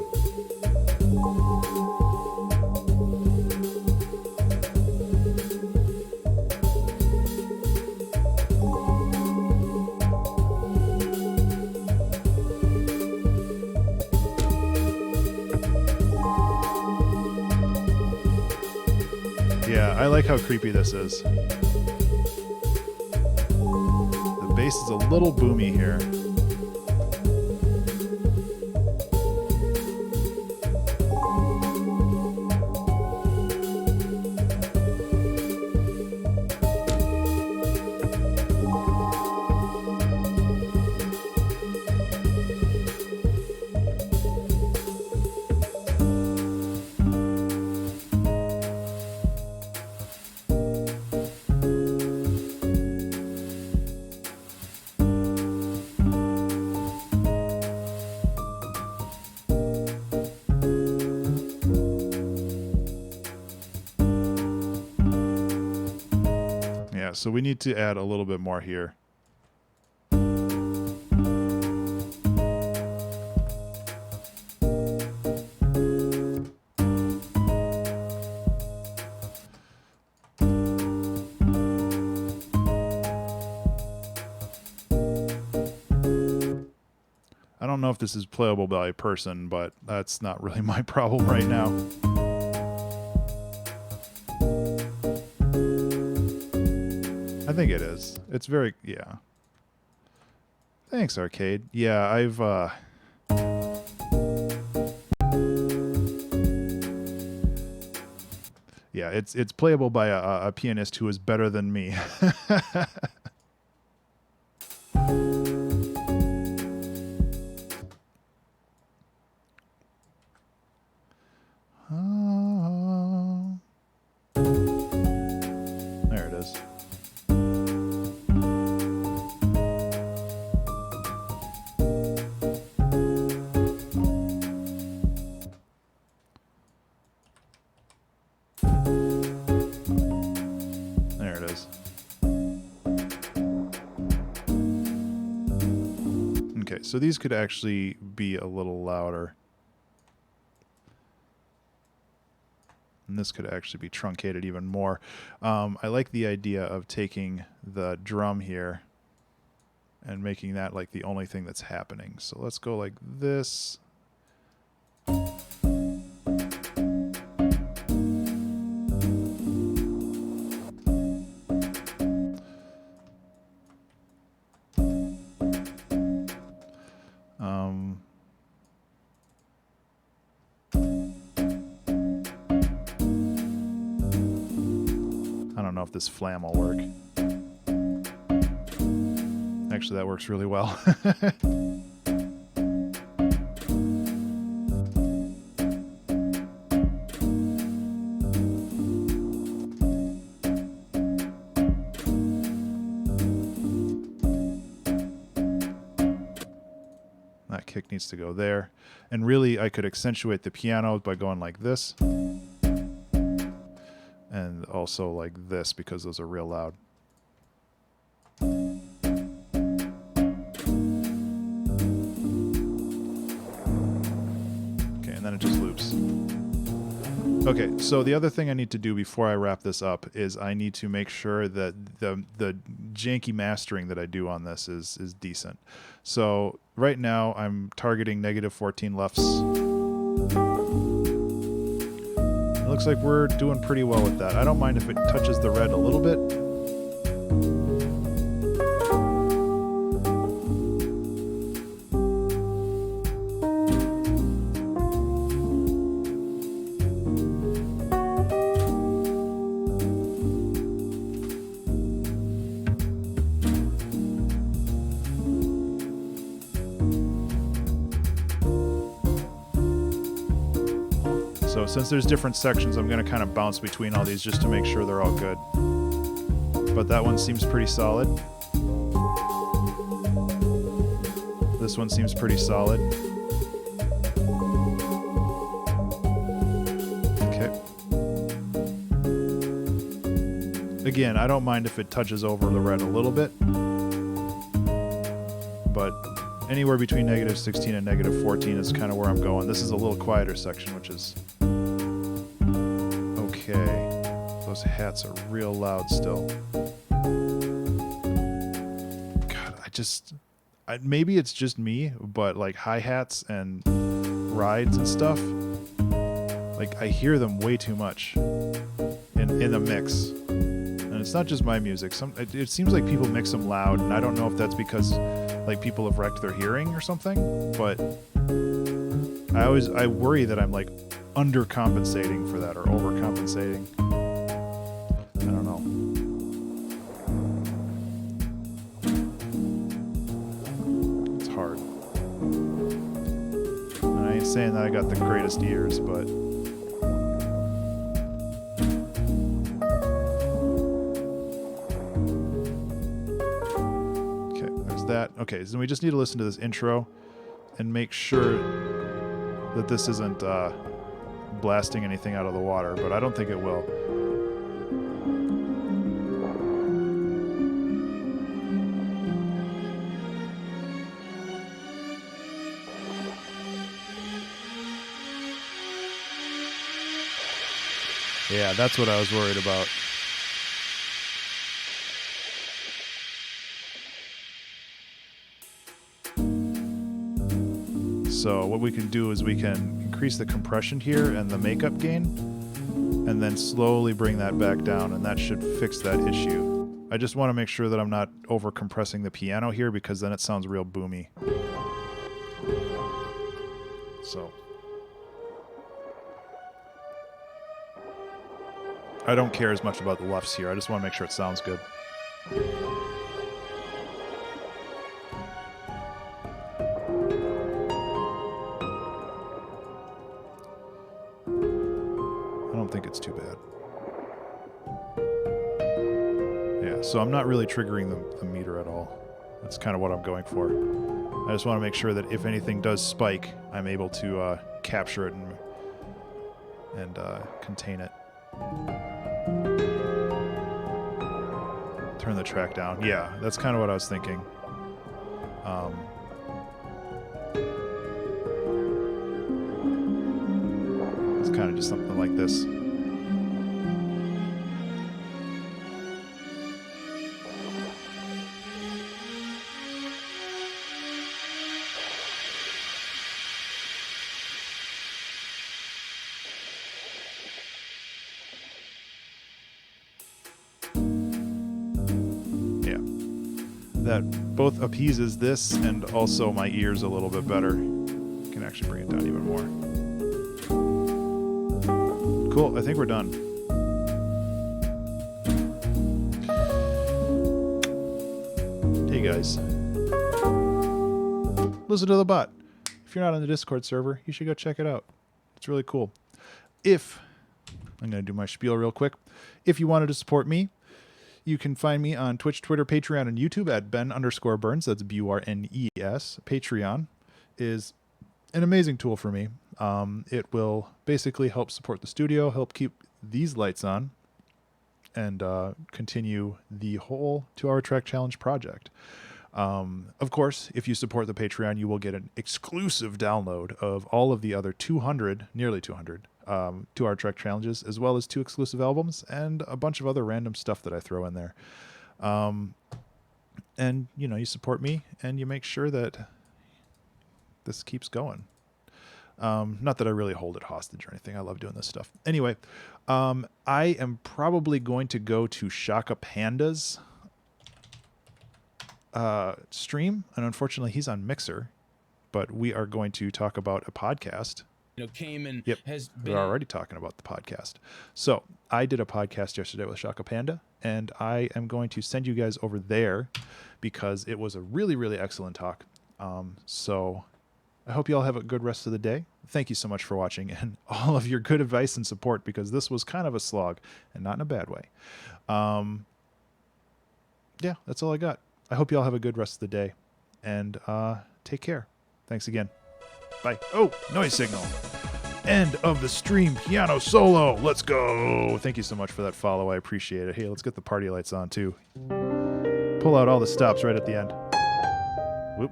Yeah, I like how creepy this is. The bass is a little boomy here. So we need to add a little bit more here. I don't know if this is playable by a person, but that's not really my problem right now. I think it is. It's very, yeah. Thanks, Arcade. Yeah, I've, yeah, it's playable by a pianist who is better than me. There it is. There it is. Okay, so these could actually be a little louder. And this could actually be truncated even more. I like the idea of taking the drum here and making that like the only thing that's happening. So let's go like this. I don't know if this flam will work. Actually, that works really well. That kick needs to go there. And really, I could accentuate the piano by going like this. And also like this, because those are real loud. Okay, and then it just loops. Okay, so the other thing I need to do before I wrap this up is I need to make sure that the janky mastering that I do on this is decent. So right now I'm targeting -14 LUFS. It looks like we're doing pretty well with that. I don't mind if it touches the red a little bit. So since there's different sections, I'm going to kind of bounce between all these just to make sure they're all good. But that one seems pretty solid. This one seems pretty solid. Okay. Again, I don't mind if it touches over the red a little bit. But anywhere between -16 and -14 is kind of where I'm going. This is a little quieter section, which is okay. Those hats are real loud still. God, maybe it's just me, but like hi-hats and rides and stuff, like I hear them way too much in the mix. And it's not just my music. It seems like people mix them loud, and I don't know if that's because like people have wrecked their hearing or something, but I worry that I'm like undercompensating for that or overcompensating. I don't know. It's hard. And I ain't saying that I got the greatest ears, but that. Okay, so we just need to listen to this intro and make sure that this isn't blasting anything out of the water, but I don't think it will. Yeah, that's what I was worried about. So what we can do is we can increase the compression here and the makeup gain, and then slowly bring that back down, and that should fix that issue. I just want to make sure that I'm not over compressing the piano here, because then it sounds real boomy. So I don't care as much about the lefts here. I just want to make sure it sounds good. I don't think it's too bad. Yeah, so I'm not really triggering the meter at all. That's kind of what I'm going for. I just want to make sure that if anything does spike, I'm able to capture it and contain it. Turn the track down. Yeah, that's kind of what I was thinking. It's kind of just something like this. That both appeases this and also my ears a little bit better. Can actually bring it down even more. Cool, I think we're done. Hey guys, listen to the bot. If you're not on the Discord server, you should go check it out. It's really cool. I'm going to do my spiel real quick. If you wanted to support me, you can find me on Twitch, Twitter, Patreon, and YouTube at Ben_Burns. That's BURNES. Patreon is an amazing tool for me. It will basically help support the studio, help keep these lights on, and continue the whole 2-hour track challenge project. Of course, if you support the Patreon, you will get an exclusive download of all of the other nearly 200 2-hour track challenges, as well as 2 exclusive albums and a bunch of other random stuff that I throw in there. And, you know, you support me and you make sure that this keeps going. Not that I really hold it hostage or anything. I love doing this stuff. Anyway, I am probably going to go to Shaka Panda's stream, and unfortunately he's on Mixer, but we are going to talk about a podcast. Came and has been... We're already talking about the podcast. So I did a podcast yesterday with Shaka Panda, and I am going to send you guys over there because it was a really, really excellent talk. So I hope you all have a good rest of the day. Thank you so much for watching and all of your good advice and support, because this was kind of a slog, and not in a bad way. Yeah, that's all I got. I hope you all have a good rest of the day, and take care. Thanks again. Bye. Oh, noise signal. End of the stream piano solo. Let's go. Thank you so much for that follow. I appreciate it. Hey, let's get the party lights on too. Pull out all the stops right at the end. Whoop.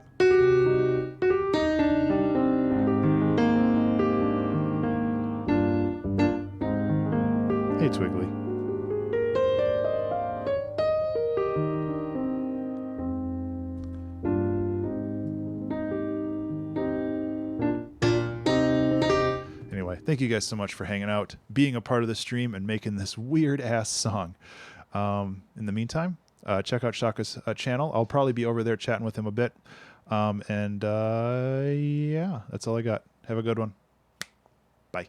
Hey, Twiggly. Thank you guys so much for hanging out, being a part of the stream, and making this weird-ass song. In the meantime, check out Shaka's channel. I'll probably be over there chatting with him a bit. Yeah, that's all I got. Have a good one. Bye.